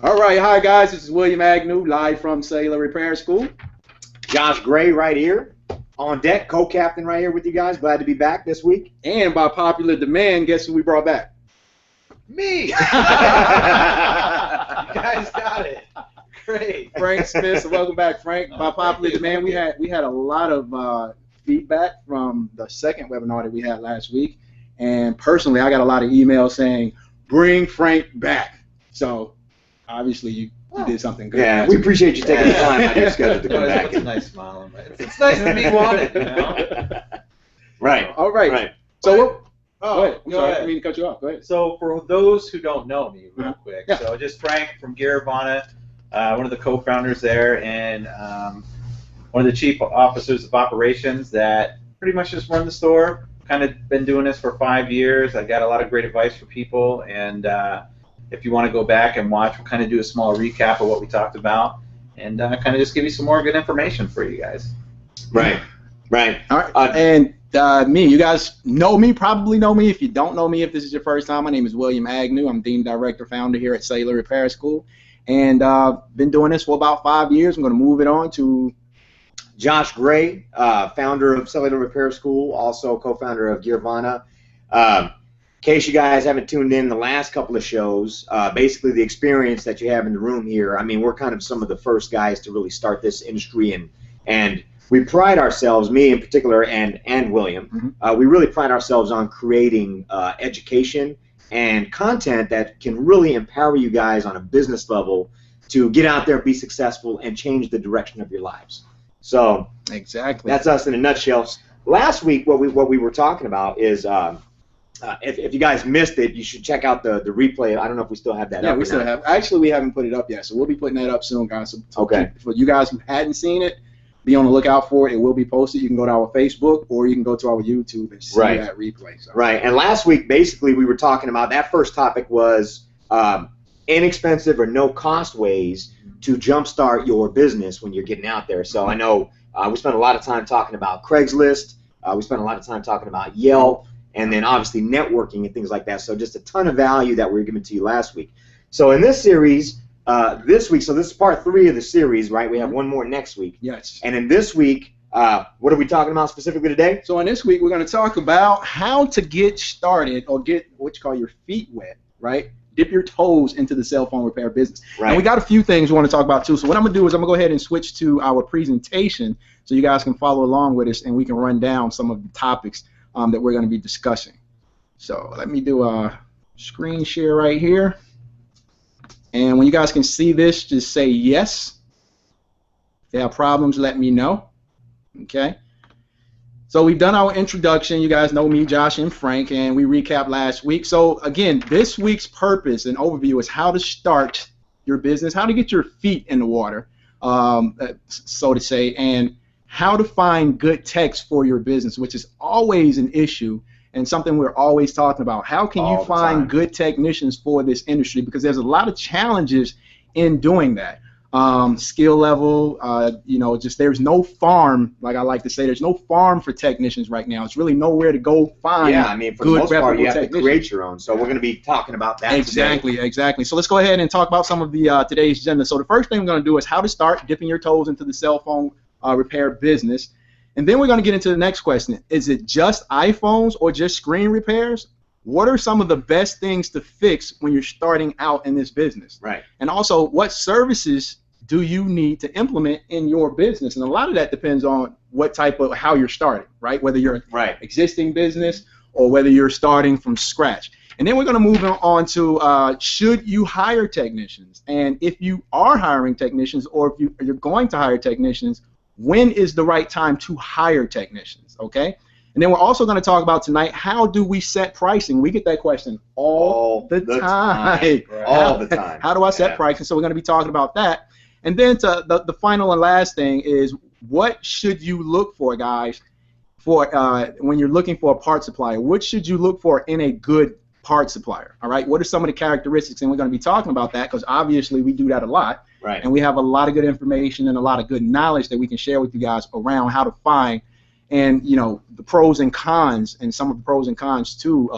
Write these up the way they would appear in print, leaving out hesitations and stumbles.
All right, hi guys, this is William Agnew, live from Cellular Repair School. Josh Gray right here, on deck, co-captain right here with you guys. Glad to be back this week. And by popular demand, guess who we brought back? Me! You guys got it. Great. Frank Smith, so welcome back, Frank. By popular demand, we had a lot of feedback from the second webinar that we had last week, and personally, I got a lot of emails saying, "Bring Frank back." So obviously, you did something good. Yeah, we appreciate you taking the time out of your schedule to come back. It's a nice smile on my face. It's nice to be wanted, you know? Right. All right. Right. So, go ahead. I'm go sorry, I ahead. didn't mean to cut you off. Go ahead. So for those who don't know me real quick, Yeah. so just Frank from Garavana, one of the co-founders there, and one of the chief officers of operations that pretty much just run the store. Kind of been doing this for 5 years. I got a lot of great advice for people, and if you want to go back and watch, we'll kind of do a small recap of what we talked about, and kind of just give you some more good information for you guys. Right. Right. All right. And me, you guys know me, probably know me. If you don't know me, if this is your first time, my name is William Agnew. I'm Dean Director, Founder here at Cellular Repair School, and been doing this for about 5 years. I'm going to move it on to Josh Gray, founder of Cellular Repair School, also co-founder of Garavana. In case you guys haven't tuned in the last couple of shows, basically the experience that you have in the room here, I mean, we're kind of some of the first guys to really start this industry, and we pride ourselves, me in particular and William, we really pride ourselves on creating education and content that can really empower you guys on a business level to get out there, be successful, and change the direction of your lives. So exactly. that's us in a nutshell. Last week, what we were talking about is if you guys missed it, you should check out the replay. I don't know if we still have that up. Yeah, we still have. Actually, we haven't put it up yet, so we'll be putting that up soon, guys. So okay. For you guys who hadn't seen it, be on the lookout for it. It will be posted. You can go to our Facebook or you can go to our YouTube and see that replay. So. Right. And last week, basically, we were talking about that first topic was inexpensive or no-cost ways to jumpstart your business when you're getting out there. So I know we spent a lot of time talking about Craigslist. We spent a lot of time talking about Yelp. And then obviously networking and things like that. So just a ton of value that we were giving to you last week. So in this series, this week, so this is part 3 of the series, right? We have one more next week. Yes. And in this week, what are we talking about specifically today? So in this week, we're going to talk about how to get started or get what you call your feet wet, right? Dip your toes into the cell phone repair business. Right. And we got a few things we want to talk about too. So what I'm going to do is I'm going to go ahead and switch to our presentation so you guys can follow along with us and we can run down some of the topics that we're going to be discussing. So let me do a screen share right here. And when you guys can see this, just say yes. If you have problems, let me know. Okay. So we've done our introduction. You guys know me, Josh, and Frank, and we recapped last week. So again, this week's purpose and overview is how to start your business, how to get your feet in the water, so to say, and how to find good techs for your business, which is always an issue and something we're always talking about. How can you find good technicians for this industry? Because there's a lot of challenges in doing that. Skill level, you know, just there's no farm, like I like to say, there's no farm for technicians right now. It's really nowhere to go find. Yeah, I mean, for the most part, you have to create your own. So we're going to be talking about that exactly, today. Exactly. So let's go ahead and talk about some of the today's agenda. So the first thing we're going to do is how to start dipping your toes into the cell phone repair business. And then we're going to get into the next question. Is it just iPhones or just screen repairs? What are some of the best things to fix when you're starting out in this business? Right. And also, what services do you need to implement in your business? And a lot of that depends on what type of, how you're starting, right? Whether you're an existing business or whether you're starting from scratch. And then we're going to move on to should you hire technicians? And if you are hiring technicians or if you're going to hire technicians, when is the right time to hire technicians, okay? And then we're also going to talk about tonight, how do we set pricing? We get that question all the time. Right. All the time. How do I set pricing? So we're going to be talking about that. And then to the final and last thing is, what should you look for, guys, for when you're looking for a part supplier? What should you look for in a good part supplier? All right, what are some of the characteristics? And we're going to be talking about that because obviously we do that a lot. Right. And we have a lot of good information and a lot of good knowledge that we can share with you guys around how to find and, you know, the pros and cons and some of the pros and cons to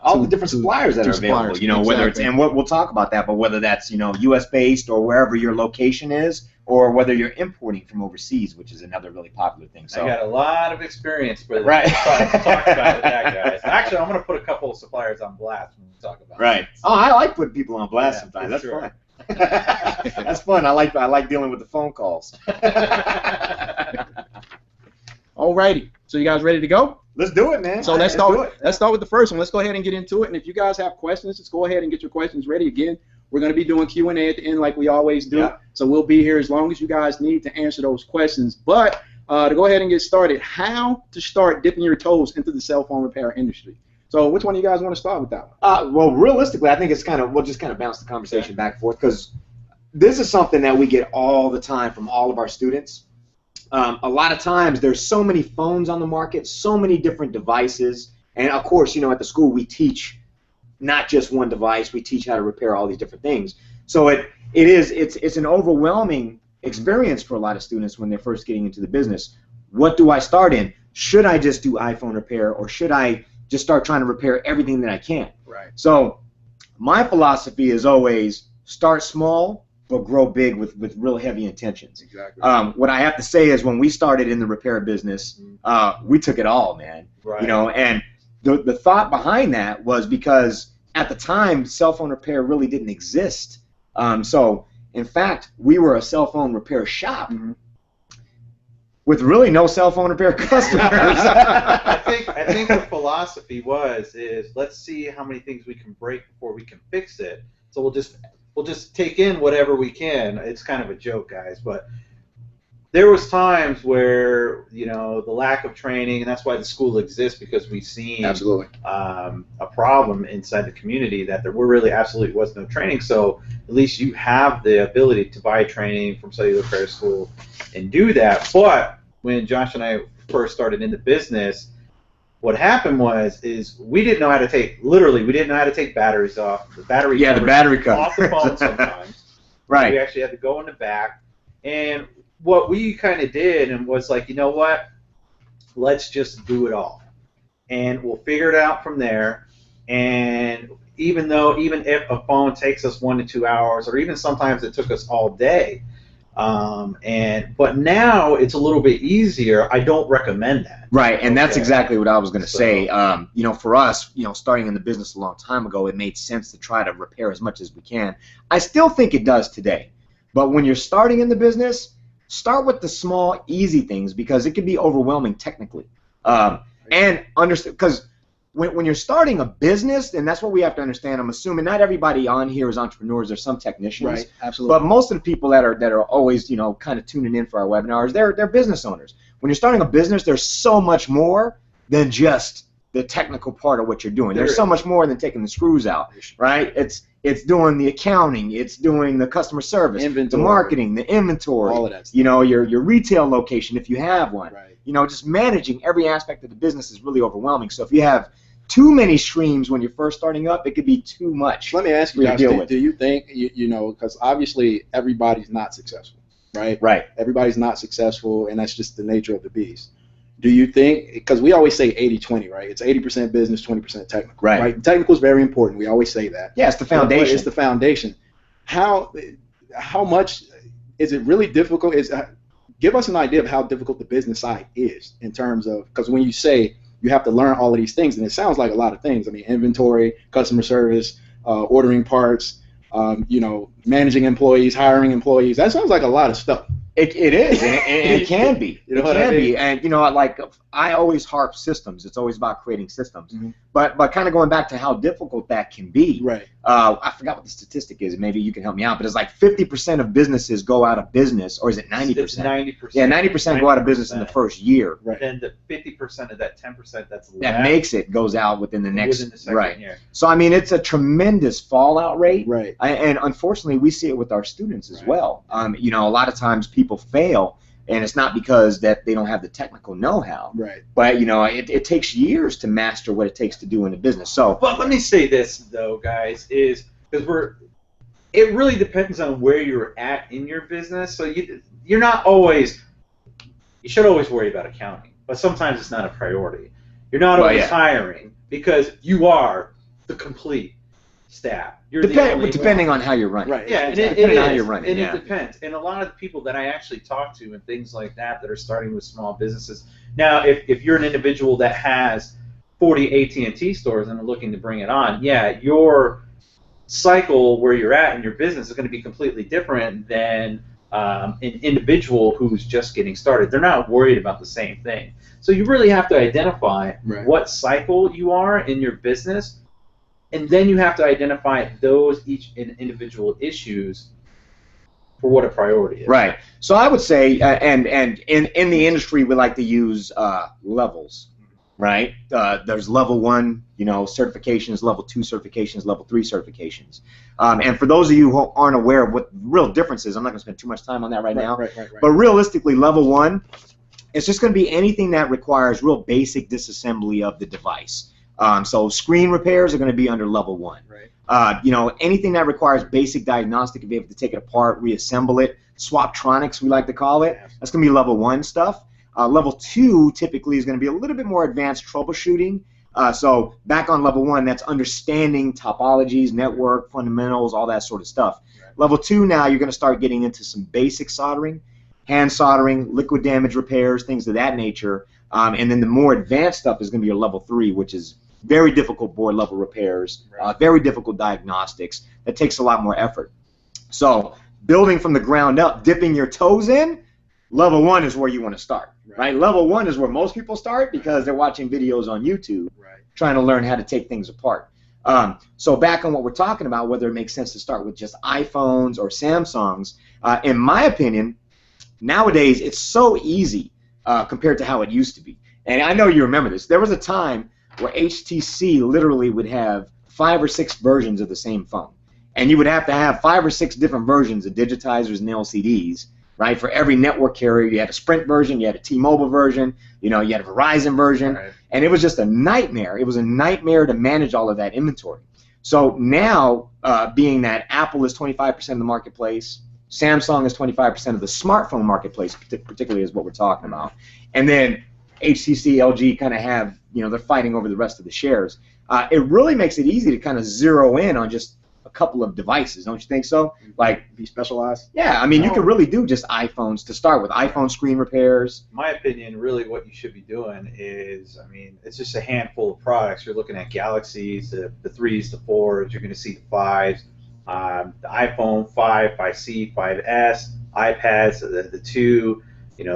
all the different suppliers that are available. You know, whether it's, and we'll talk about that, but whether that's, you know, U.S. based or wherever your location is, or whether you're importing from overseas, which is another really popular thing. So I got a lot of experience for this. Right. To talk about that, guys. Actually, I'm going to put a couple of suppliers on blast when we talk about right. This. Oh, I like putting people on blast sometimes. That's sure. fun. That's fun. I like dealing with the phone calls. Alrighty. So you guys ready to go? Let's do it, man. So let's start with the first one. Let's go ahead and get into it. And if you guys have questions, just go ahead and get your questions ready. Again, we're going to be doing Q&A at the end like we always do. Yeah. So we'll be here as long as you guys need to answer those questions. But to go ahead and get started, how to start dipping your toes into the cell phone repair industry. So which one of you guys want to start with that one? Well, realistically, I think it's we'll just kind of bounce the conversation back and forth, because this is something that we get all the time from all of our students. A lot of times there's so many phones on the market, so many different devices, and of course, you know, at the school we teach not just one device, we teach how to repair all these different things. So it's an overwhelming experience for a lot of students when they're first getting into the business. What do I start in? Should I just do iPhone repair, or should I just start trying to repair everything that I can? Right. So my philosophy is always start small, but grow big with real heavy intentions. Exactly. What I have to say is, when we started in the repair business, we took it all, man. Right. You know, and the thought behind that was because at the time, cell phone repair really didn't exist. So in fact, we were a cell phone repair shop with really no cell phone repair customers. I think the philosophy is let's see how many things we can break before we can fix it. So we'll just take in whatever we can. It's kind of a joke, guys, but there was times where, you know, the lack of training, and that's why the school exists, because we've seen absolutely a problem inside the community that there really absolutely was no training. So at least you have the ability to buy training from Cellular Repair School and do that. But when Josh and I first started in the business, what happened is we didn't know how to take, literally, we didn't know how to take batteries off. The battery cover off the phone sometimes. Right. We actually had to go in the back. And what we kind of did and was like, you know what, let's just do it all. And we'll figure it out from there. And even if a phone takes us 1 to 2 hours, or even sometimes it took us all day, but now it's a little bit easier. I don't recommend that. Right, and that's exactly what I was going to say. You know, for us, you know, starting in the business a long time ago, it made sense to try to repair as much as we can. I still think it does today. But when you're starting in the business, start with the small, easy things, because it can be overwhelming technically. And understand, because when you're starting a business, and that's what we have to understand. I'm assuming not everybody on here is entrepreneurs. There's some technicians, right? Absolutely. But most of the people that are always, you know, kind of tuning in for our webinars, they're business owners. When you're starting a business, there's so much more than just the technical part of what you're doing. There's so much more than taking the screws out, right? It's doing the accounting, it's doing the customer service, the marketing, the inventory, all of that stuff. You know, your retail location if you have one. Right. You know, just managing every aspect of the business is really overwhelming. So if you have too many streams when you're first starting up, it could be too much. Let me ask you, Josh, do you think, you know, because obviously everybody's not successful, right? Right. Everybody's not successful, and that's just the nature of the beast. Do you think, because we always say 80-20, right? It's 80% business, 20% technical. Right. Technical is very important. We always say that. Yeah, it's the foundation. It's the foundation. How much is it really difficult? Give us an idea of how difficult the business side is in terms of, because when you say you have to learn all of these things, and it sounds like a lot of things. I mean, inventory, customer service, ordering parts, you know, managing employees, hiring employees. That sounds like a lot of stuff. It is, and it can be. You know it can be, and you know, like I always harp systems. It's always about creating systems. Mm-hmm. But kind of going back to how difficult that can be. Right. I forgot what the statistic is. Maybe you can help me out. But it's like 50% of businesses go out of business, or is it 90%? It's 90%. Yeah, 90% go out of business in the first year. Right. And the 50% of that 10% that's left that makes it goes out within the second year. So I mean, it's a tremendous fallout rate. Right. And unfortunately, we see it with our students as well. You know, a lot of times people fail, and it's not because that they don't have the technical know-how. Right. But you know, it takes years to master what it takes to do in a business. So. But let me say this though, guys, is because it really depends on where you're at in your business. So you're not always. You should always worry about accounting, but sometimes it's not a priority. You're not always hiring because you are the complete staff. Depending on how you're running. Right. Yeah, exactly. Depending on how you're running. And yeah. it depends. And a lot of the people that I actually talk to and things like that are starting with small businesses. Now, if you're an individual that has 40 AT&T stores and are looking to bring it on, yeah, your cycle where you're at in your business is going to be completely different than an individual who's just getting started. They're not worried about the same thing. So you really have to identify what cycle you are in your business, and then you have to identify each individual issues for what a priority is. Right. So I would say, and in the industry, we like to use levels. Right. There's level 1, certifications, level 2 certifications, level 3 certifications. And for those of you who aren't aware of what the real difference is, I'm not going to spend too much time on that right now. Right. But realistically, level 1, it's just going to be anything that requires real basic disassembly of the device. So screen repairs are going to be under level 1. Right. Anything that requires basic diagnostic, to be able to take it apart, reassemble it, swaptronics, we like to call it, that's going to be level 1 stuff. Level 2 typically is going to be a little bit more advanced troubleshooting. So back on level 1, that's understanding topologies, network, fundamentals, all that sort of stuff. Right. Level 2 now, you're going to start getting into some basic soldering, hand soldering, liquid damage repairs, things of that nature. And then the more advanced stuff is going to be your level 3, which is very difficult board level repairs, very difficult diagnostics. That takes a lot more effort. So building from the ground up, dipping your toes in, level 1 is where you want to start. Right? Level 1 is where most people start because they're watching videos on YouTube trying to learn how to take things apart. So back on what we're talking about, whether it makes sense to start with just iPhones or Samsungs, in my opinion, nowadays it's so easy compared to how it used to be. And I know you remember this. There was a time where HTC literally would have 5 or 6 versions of the same phone. And you would have to have 5 or 6 different versions of digitizers and LCDs. Right, for every network carrier, you had a Sprint version, you had a T-Mobile version, you had a Verizon version, and it was just a nightmare. It was a nightmare to manage all of that inventory. So now, being that Apple is 25% of the marketplace, Samsung is 25% of the smartphone marketplace, particularly is what we're talking about, and then HTC, LG kind of have, they're fighting over the rest of the shares. It really makes it easy to kind of zero in on just a couple of devices, don't you think so? Like, be specialized? Yeah, I mean, you could really do just iPhones to start with, iPhone screen repairs. My opinion, really what you should be doing is, it's just a handful of products. You're looking at Galaxies, the 3s, the 4s, you're going to see the 5s, the iPhone 5, 5C, 5S, iPads, the 2,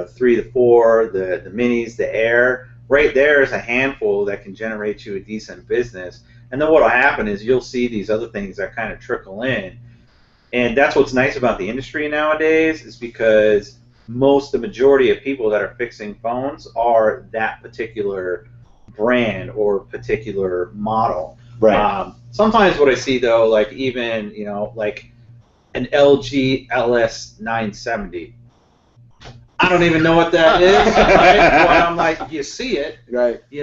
3, the 4, the minis, the Air. Right there is a handful that can generate you a decent business. And then what will happen is you'll see these other things that kind of trickle in. And that's what's nice about the industry nowadays, is because the majority of people that are fixing phones are that particular brand or particular model. Right. Sometimes what I see, though, like even, like an LG LS970. I don't even know what that is, right? But I'm like, you see it, right? We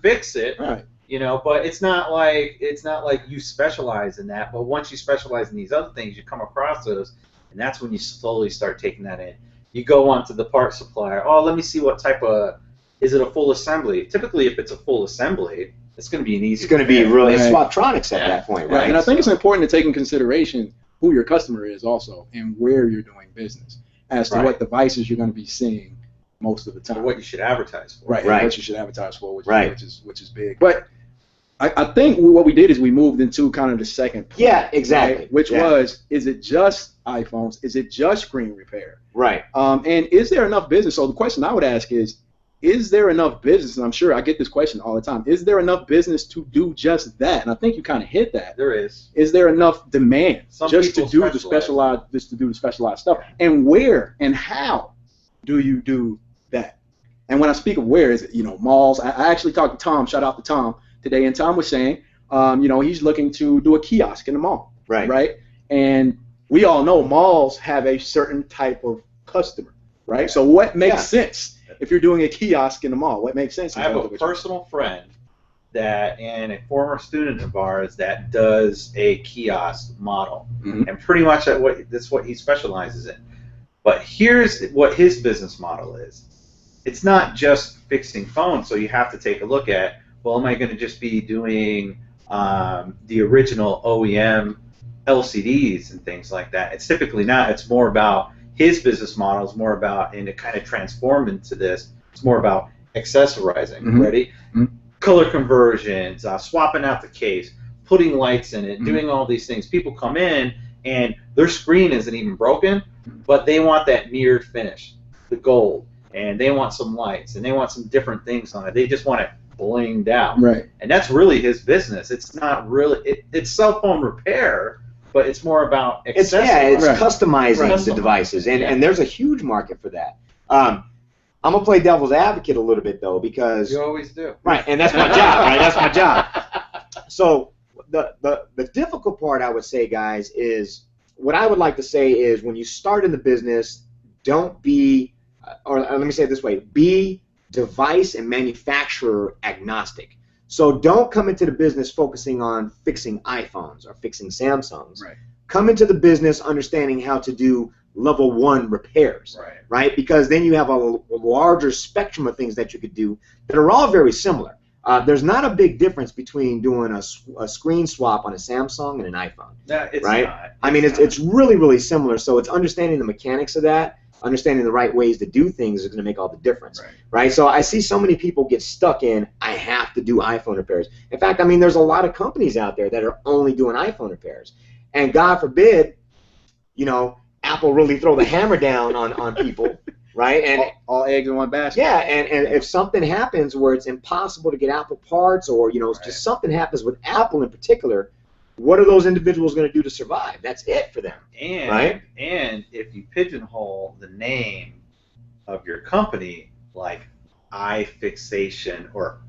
fix it, right? But it's not like you specialize in that. But once you specialize in these other things, you come across those, and that's when you slowly start taking that in. You go onto the part supplier. Oh, let me see what type of. Is it a full assembly? Typically, if it's a full assembly, it's going to be an easy. It's going to be really swaptronics at that point, right? And I think it's important to take in consideration who your customer is also and where you're doing business, as to what devices you're going to be seeing most of the time. Or what you should advertise for. Right. What you should advertise for, which is big. But I think what we did is we moved into kind of the second point. Yeah, exactly. Right? Which was, is it just iPhones? Is it just screen repair? Right. And is there enough business? So the question I would ask is there enough business? And I'm sure I get this question all the time. Is there enough business to do just that? And I think you kind of hit that. There is. Is there enough demand just to do the specialized stuff? And where and how do you do that? And when I speak of where, is it, malls? I actually talked to Tom. Shout out to Tom today, and Tom was saying, he's looking to do a kiosk in the mall. Right. Right. And we all know malls have a certain type of customer. Right. So what makes sense? If you're doing a kiosk in the mall, what makes sense? I have a personal friend and a former student of ours that does a kiosk model, and pretty much that's what he specializes in. But here's what his business model is. It's not just fixing phones, so you have to take a look at, well, am I going to just be doing the original OEM LCDs and things like that. It's typically not. It's more about his business model. It's more about, and to kind of transform into this, it's more about accessorizing. Mm-hmm. Ready? Mm-hmm. Color conversions, swapping out the case, putting lights in it, doing all these things. People come in and their screen isn't even broken, but they want that mirrored finish, the gold, and they want some lights, and they want some different things on it. They just want it blinged out. Right. And that's really his business. It's not really, it's cell phone repair, but it's more about accessories. It's customizing the devices, and there's a huge market for that. I'm going to play devil's advocate a little bit, though, because... You always do. Right, and that's my job, right? That's my job. So the difficult part, I would say, guys, is what I would like to say is when you start in the business, don't be, or let me say it this way, be device and manufacturer agnostic. So don't come into the business focusing on fixing iPhones or fixing Samsungs. Right. Come into the business understanding how to do level 1 repairs, right? Because then you have a larger spectrum of things that you could do that are all very similar. There's not a big difference between doing a screen swap on a Samsung and an iPhone, right? I mean, it's really, really similar. So it's understanding the mechanics of that, understanding the right ways to do things is going to make all the difference, right? So I see so many people get stuck in, I have to do iPhone repairs. In fact, I mean, there's a lot of companies out there that are only doing iPhone repairs. And God forbid, you know, Apple really throw the hammer down on people, right? And all eggs in one basket. Yeah, and if something happens where it's impossible to get Apple parts, or you know, just something happens with Apple in particular, what are those individuals going to do to survive? That's it for them, right? And if you pigeonhole the name of your company like iFixation or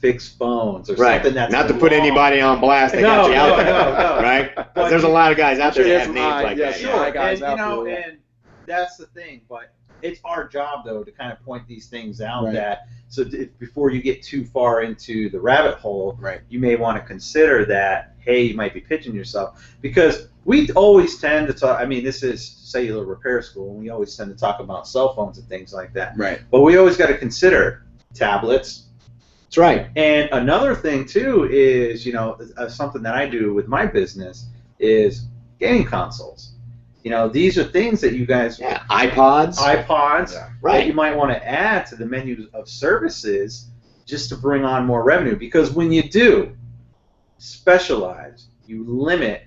Fix Phones or something that's not to put anybody on blast. They got you out there, right? But there's a lot of guys out there that have names like that. Sure, guys and that's the thing. But it's our job though to kind of point these things out that before you get too far into the rabbit hole, you may want to consider that you might be pitching yourself, because we always tend to talk. I mean, this is cellular repair school, and we always tend to talk about cell phones and things like that. Right. But we always got to consider tablets. That's right. And another thing too is, you know, something that I do with my business is gaming consoles. You know, these are things that you guys iPods, that you might want to add to the menu of services just to bring on more revenue. Because when you do specialize, you limit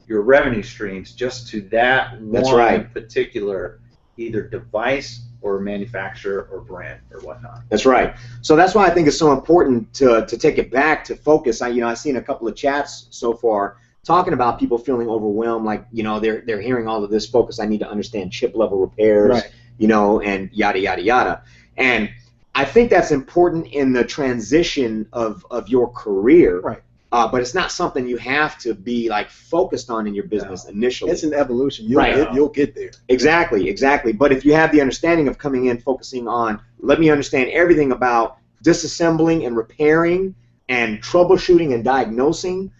your revenue streams just to that one particular either device or manufacturer or brand or whatnot. That's right. So that's why I think it's so important to take it back to focus. I've seen a couple of chats so far talking about people feeling overwhelmed, like, you know, they're hearing all of this focus. I need to understand chip level repairs, you know, and yada yada yada. And I think that's important in the transition of your career. But it's not something you have to be like focused on in your business initially. It's an evolution. You'll get there. Exactly. But if you have the understanding of coming in, focusing on, let me understand everything about disassembling and repairing and troubleshooting and diagnosing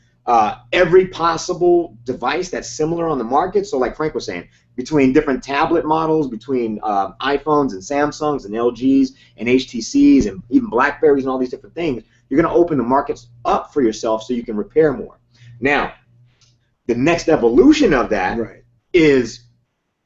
every possible device that's similar on the market. So like Frank was saying, between different tablet models, between iPhones and Samsungs and LGs and HTCs and even Blackberries and all these different things, you're going to open the markets up for yourself so you can repair more. Now, the next evolution of that is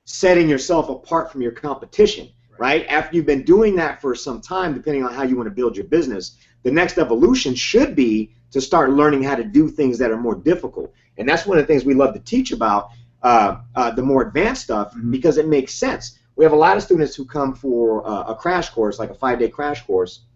setting yourself apart from your competition, right? After you've been doing that for some time, depending on how you want to build your business, the next evolution should be to start learning how to do things that are more difficult. And that's one of the things we love to teach about, the more advanced stuff, because it makes sense. We have a lot of students who come for a crash course, like a 5-day crash course,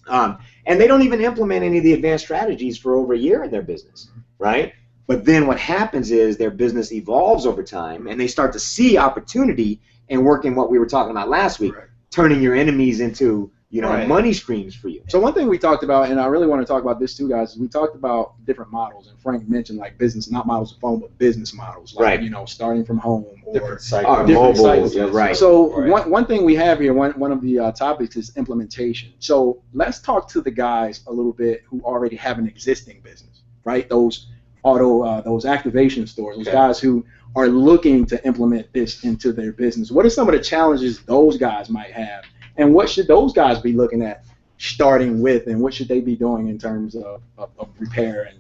and they don't even implement any of the advanced strategies for over a year in their business, right? But then what happens is their business evolves over time, and they start to see opportunity in working what we were talking about last week, turning your enemies into, you know, money streams for you. So one thing we talked about, and I really want to talk about this too, guys, is we talked about different models, and Frank mentioned like business, not models of phone, but business models, like you know, starting from home or different cycles. Mobile, So one thing we have here, one of the topics is implementation. So let's talk to the guys a little bit who already have an existing business, right? Those those activation stores, those guys who are looking to implement this into their business. What are some of the challenges those guys might have? And what should those guys be looking at starting with, and what should they be doing in terms of repair? And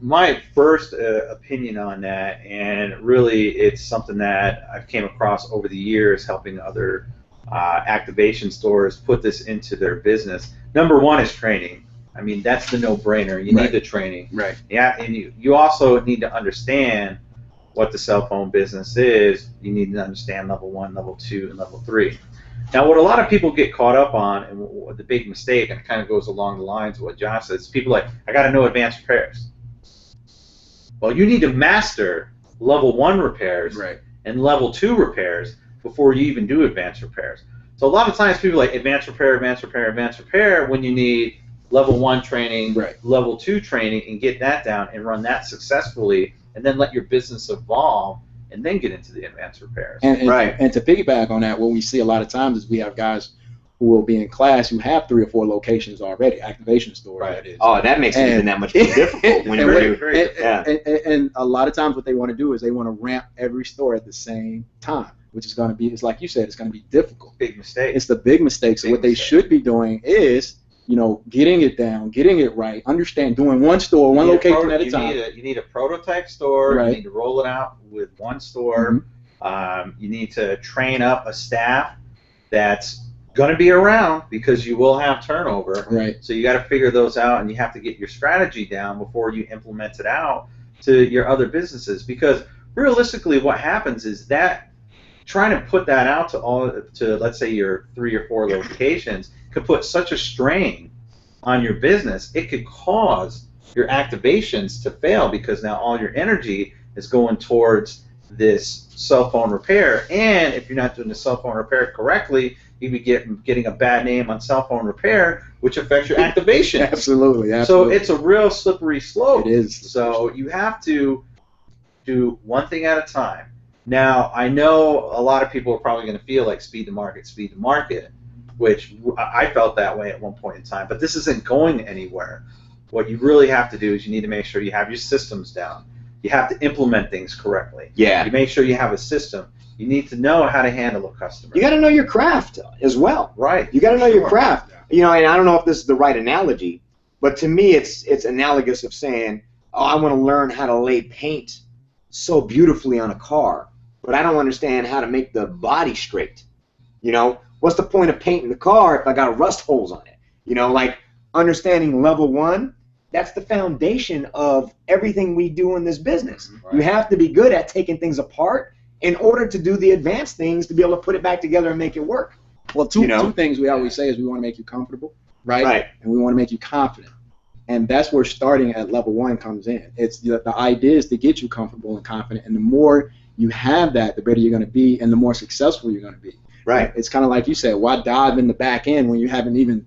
my first opinion on that, and really it's something that I've came across over the years helping other activation stores put this into their business. Number one is training. I mean, that's the no-brainer. You need the training. Right. Yeah, and you also need to understand what the cell phone business is. You need to understand level 1, level 2, and level 3. Now, what a lot of people get caught up on, and the big mistake, and it kind of goes along the lines of what Josh says, people are like, I got to know advanced repairs. Well, you need to master level 1 repairs and level 2 repairs before you even do advanced repairs. So a lot of times people are like advanced repair, when you need level 1 training, level 2 training, and get that down and run that successfully, and then let your business evolve, and then get into the advanced repairs. And to piggyback on that, what we see a lot of times is we have guys who will be in class who have 3 or 4 locations already, activation stores. That is. Oh, that makes it even that much more difficult. And a lot of times what they want to do is they want to ramp every store at the same time, which is going to be, it's like you said, it's going to be difficult. Big mistake. It's the big mistake. So what they should be doing is, getting it down, getting it right, doing one store, one location at a time. You need a prototype store. You need to roll it out with one store. You need to train up a staff that's going to be around because you will have turnover. So you got to figure those out, and you have to get your strategy down before you implement it out to your other businesses. Because realistically, what happens is that trying to put that out to let's say your 3 or 4 locations could put such a strain on your business. It could cause your activations to fail because now all your energy is going towards this cell phone repair. And if you're not doing the cell phone repair correctly, you'd be getting a bad name on cell phone repair, which affects your activation. Absolutely. So it's a real slippery slope. It is. So you have to do one thing at a time. Now, I know a lot of people are probably going to feel like speed to market, which I felt that way at one point in time, but this isn't going anywhere. What you really have to do is you need to make sure you have your systems down. You have to implement things correctly. You make sure you have a system. You need to know how to handle a customer. You got to know your craft as well. You got to know your craft. And I don't know if this is the right analogy, but to me it's analogous of saying, oh, I want to learn how to lay paint so beautifully on a car, but I don't understand how to make the body straight. What's the point of painting the car if I got rust holes on it? Like understanding level 1, that's the foundation of everything we do in this business. You have to be good at taking things apart in order to do the advanced things to be able to put it back together and make it work. Well, two things we always say is we want to make you comfortable, right? And we want to make you confident. And that's where starting at level 1 comes in. It's the idea is to get you comfortable and confident, and the more you have that, the better you're going to be, and the more successful you're going to be. It's kind of like you said, why dive in the back end when you haven't even,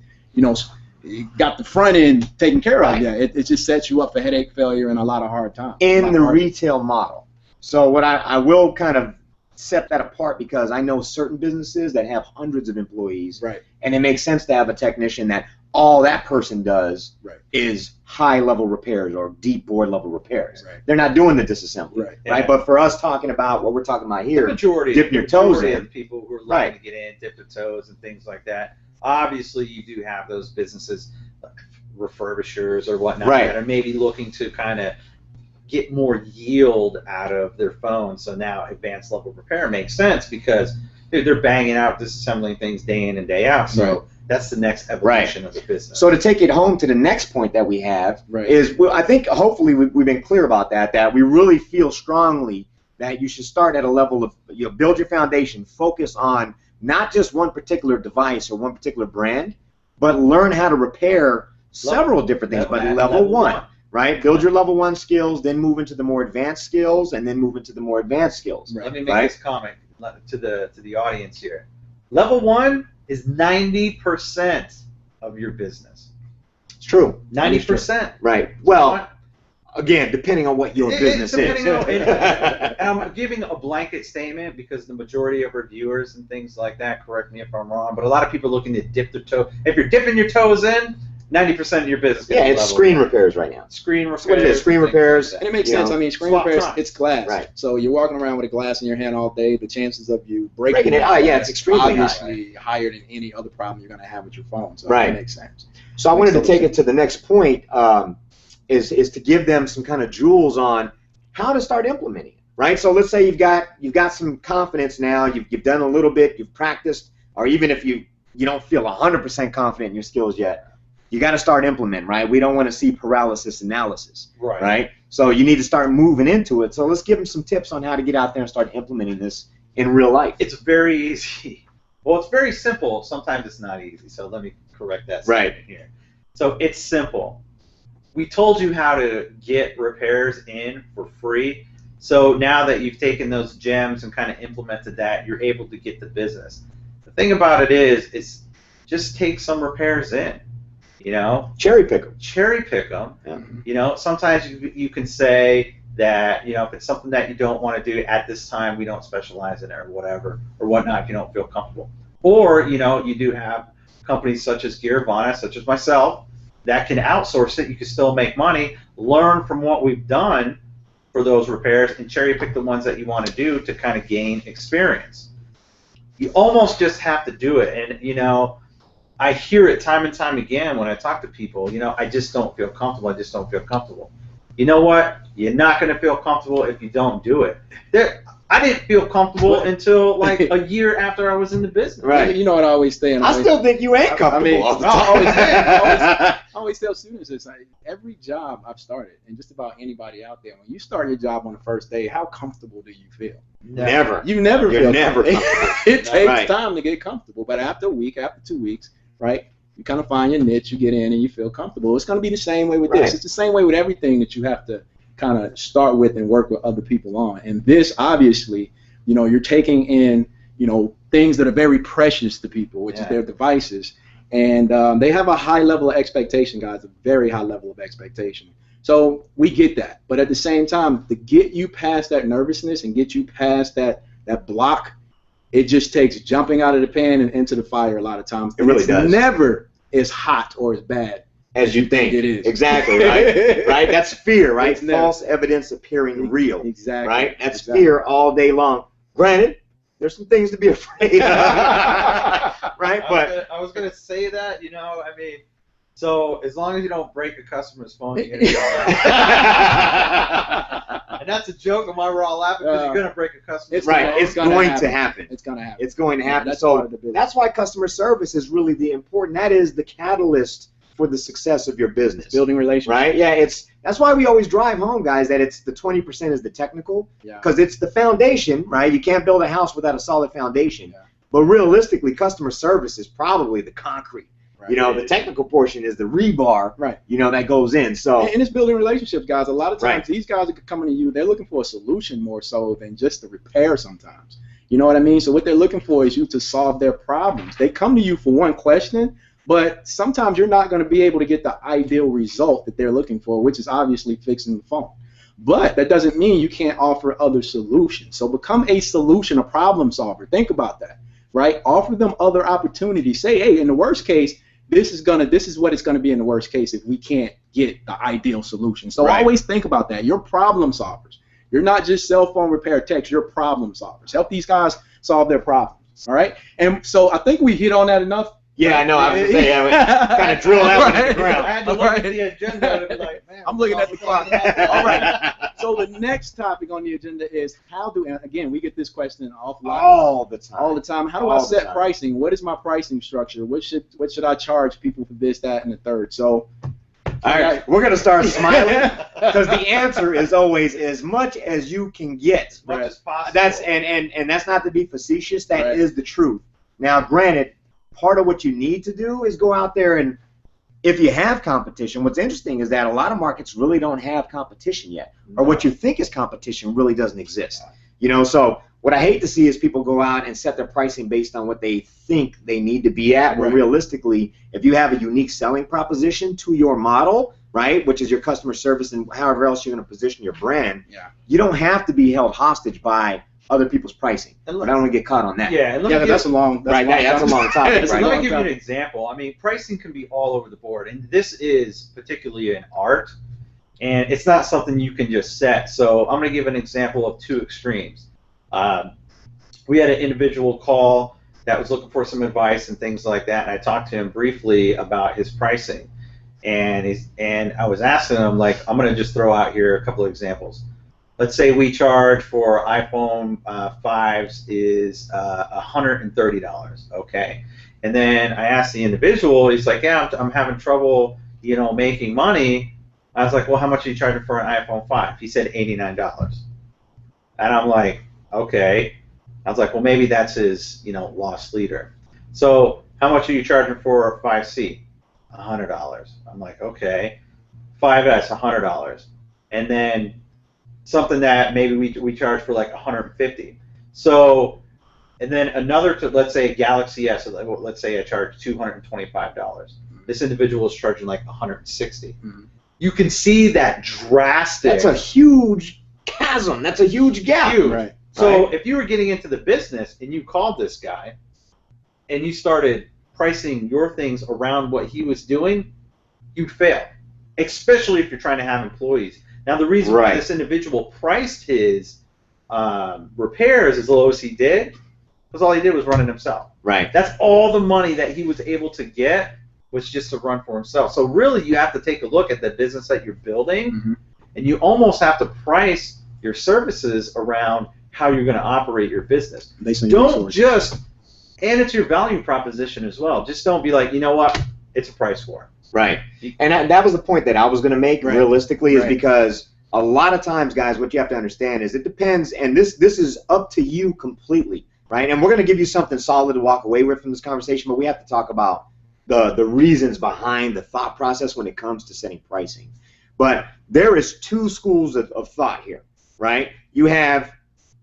got the front end taken care of yet? It just sets you up for headache, failure, and a lot of hard times. In the retail model. So what I will kind of set that apart, because I know certain businesses that have hundreds of employees, and it makes sense to have a technician that all that person does is high-level repairs or deep board-level repairs. They're not doing the disassembly, But for us talking about what we're talking about here, the majority dip your toes in. Of people who are looking to get in, dip their toes and things like that. Obviously, you do have those businesses, like refurbishers or whatnot, that are maybe looking to kind of get more yield out of their phone. So now advanced level repair makes sense because they're banging out disassembling things day in and day out. So that's the next evolution of the business. So to take it home to the next point that we have is, I think hopefully we've been clear about that we really feel strongly that you should start at a level of, build your foundation, focus on not just one particular device or one particular brand, but learn how to repair several different things, but level 1. Build your level 1 skills, then move into the more advanced skills, and then move into the more advanced skills. Let me make this comment to the audience here. Level 1 is 90% of your business. It's true. 90%. Well, again, depending on what your business is. And I'm giving a blanket statement because the majority of our viewers and things like that, correct me if I'm wrong, but a lot of people are looking to dip their toe. If you're dipping your toes in, 90% of your business. Yeah, it's screen repairs right now. Screen repairs. What it is, screen repairs. And it makes sense. I mean, screen repairs, it's glass. Right. So you're walking around with a glass in your hand all day. The chances of you breaking it, it's extremely obviously higher than any other problem you're going to have with your phone. So right. That makes sense. So I wanted to take it to the next point, is to give them some kind of jewels on how to start implementing it. Right. So let's say you've got some confidence now. You've done a little bit. You've practiced, or even if you don't feel 100% confident in your skills yet, you got to start implementing, right? We don't want to see paralysis analysis, right? So you need to start moving into it. So let's give them some tips on how to get out there and start implementing this in real life. It's very easy. Well, it's very simple. Sometimes it's not easy. So let me correct that statement here. So it's simple. We told you how to get repairs in for free. So now that you've taken those gems and kind of implemented that, you're able to get the business. The thing about it is just take some repairs in. You know, cherry pick them. Cherry pick them. Yeah. You know, sometimes you can say that, you know, if it's something that you don't want to do at this time, we don't specialize in it or whatever or whatnot if you don't feel comfortable. Or, you know, you do have companies such as Gearvana, such as myself, that can outsource it. You can still make money, learn from what we've done for those repairs, and cherry pick the ones that you want to do to kind of gain experience. You almost just have to do it, and, you know, I hear it time and time again when I talk to people, you know, I just don't feel comfortable, I just don't feel comfortable. You know what? You're not going to feel comfortable if you don't do it. I didn't feel comfortable until like a year after I was in the business. Right. You know what I always say? I still think you ain't comfortable. I always tell students this. Every job I've started, and just about anybody out there, when you start your job on the first day, how comfortable do you feel? Never. You never feel never comfortable. It takes time to get comfortable, but after a week, after 2 weeks, right, you kind of find your niche, you get in, and you feel comfortable. It's going to be the same way with this. It's the same way with everything that you have to kind of start with and work with other people on. And this, obviously, you know, you're taking in, you know, things that are very precious to people, which is their devices. And they have a high level of expectation, guys, a very high level of expectation. So we get that. But at the same time, to get you past that nervousness and get you past that block, it just takes jumping out of the pan and into the fire a lot of times. It really does. It's never as hot or as bad as you think it is. Exactly, right? Right? That's fear, right? False evidence appearing real. Exactly. Right? That's fear all day long. Granted, there's some things to be afraid of. Right? I was going to say that, you know, I mean, so as long as you don't break a customer's phone, you're going to be all right. And that's a joke. Am I raw laughing? Because you're going to break a customer's phone. Right. It's going to happen. It's going to happen. It's going to happen. So that's why customer service is really the important. That is the catalyst for the success of your business. It's building relationships. Right? Yeah. That's why we always drive home, guys, that it's the 20% is the technical. Because it's the foundation, right? You can't build a house without a solid foundation. Yeah. But realistically, customer service is probably the concrete. Right. You know, the technical portion is the rebar, you know, that goes in. So and it's building relationships, guys. A lot of times these guys are coming to you, they're looking for a solution more so than just the repair sometimes. You know what I mean? So what they're looking for is you to solve their problems. They come to you for one question, but sometimes you're not going to be able to get the ideal result that they're looking for, which is obviously fixing the phone. But that doesn't mean you can't offer other solutions. So become a solution, a problem solver. Think about that, right? Offer them other opportunities. Say, hey, in the worst case, this is what it's gonna be in the worst case if we can't get the ideal solution. So always think about that. You're problem solvers. You're not just cell phone repair techs. You're problem solvers. Help these guys solve their problems. All right. And so I think we hit on that enough. Yeah, I know. I was going to say, kind of drill that into the ground. I had to look at the agenda and be like, man. I'm looking at the clock. All right. So the next topic on the agenda is and again, we get this question an awful lot. All the time. All the time. How do I set pricing? What is my pricing structure? What should I charge people for this, that, and the third? So, all right, we're going to start smiling because the answer is always as much as you can get. As much as possible. That's and that's not to be facetious. That is the truth. Now, granted, part of what you need to do is go out there and, if you have competition, what's interesting is that a lot of markets really don't have competition yet, or what you think is competition really doesn't exist. You know, so what I hate to see is people go out and set their pricing based on what they think they need to be at, when realistically, if you have a unique selling proposition to your model, right, which is your customer service and however else you're going to position your brand, you don't have to be held hostage by other people's pricing. But I don't want to get caught on that. Yeah, that's a long topic. Let me give you an example. I mean, pricing can be all over the board, and this is particularly an art, and it's not something you can just set. So I'm going to give an example of two extremes. We had an individual call that was looking for some advice and things like that, and I talked to him briefly about his pricing. And I was asking him, like, I'm going to just throw out here a couple of examples. Let's say we charge for iPhone 5s is $130, okay? And then I asked the individual, he's like, yeah, I'm having trouble, making money. I was like, well, how much are you charging for an iPhone 5? He said $89. And I'm like, okay. I was like, well, maybe that's his, lost leader. So how much are you charging for a 5C? $100. I'm like, okay. 5S, $100. And then something that maybe we charge for like $150. So, and then another, let's say Galaxy S, let's say I charge $225. This individual is charging like $160. Mm-hmm. You can see that drastic. That's a huge chasm. That's a huge gap. Huge. Right. So if you were getting into the business and you called this guy and you started pricing your things around what he was doing, you'd fail, especially if you're trying to have employees. Now, the reason why this individual priced his repairs as low as he did was all he did was run it himself. Right. That's all the money that he was able to get was just to run for himself. So really, you have to take a look at the business that you're building, mm-hmm. and you almost have to price your services around how you're going to operate your business. Don't just, and it's your value proposition as well. Just don't be like, you know what, it's a price war. Right. And that was the point that I was going to make realistically is because a lot of times, guys, what you have to understand is it depends, and this is up to you completely, right? And we're going to give you something solid to walk away with from this conversation, but we have to talk about the reasons behind the thought process when it comes to setting pricing. But there is two schools of thought here, right? You have,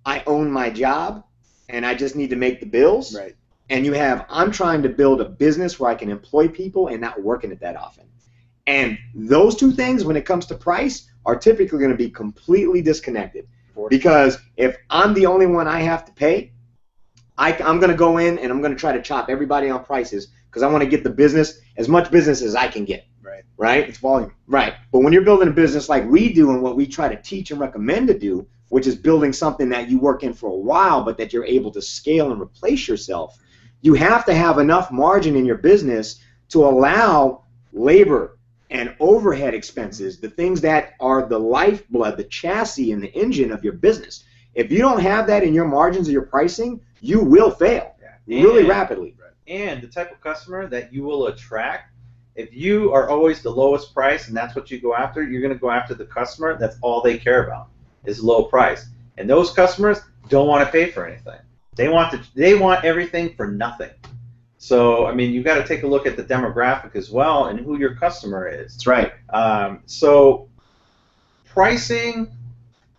I own my job, and I just need to make the bills. Right. And you have, I'm trying to build a business where I can employ people and not working it that often. And those two things, when it comes to price, are typically going to be completely disconnected. Because if I'm the only one I have to pay, I'm going to go in and I'm going to try to chop everybody on prices because I want to get the business, as much business as I can get. Right. Right? It's volume. Right. But when you're building a business like we do and what we try to teach and recommend to do, which is building something that you work in for a while but that you're able to scale and replace yourself, you have to have enough margin in your business to allow labor and overhead expenses, the things that are the lifeblood, the chassis and the engine of your business. If you don't have that in your margins or your pricing, you will fail really rapidly. And the type of customer that you will attract, if you are always the lowest price and that's what you go after, you're going to go after the customer. That's all they care about is low price. And those customers don't want to pay for anything. They want everything for nothing. So, I mean, you've got to take a look at the demographic as well and who your customer is. That's right. So, pricing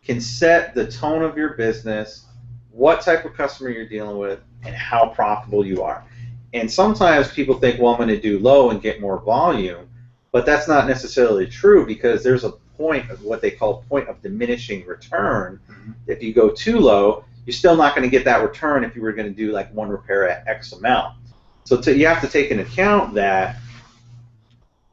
can set the tone of your business, what type of customer you're dealing with, and how profitable you are. And sometimes people think, well, I'm going to do low and get more volume, but that's not necessarily true because there's a point of what they call point of diminishing return. Mm-hmm. If you go too low, you're still not going to get that return if you were going to do like one repair at X amount. So you have to take into account that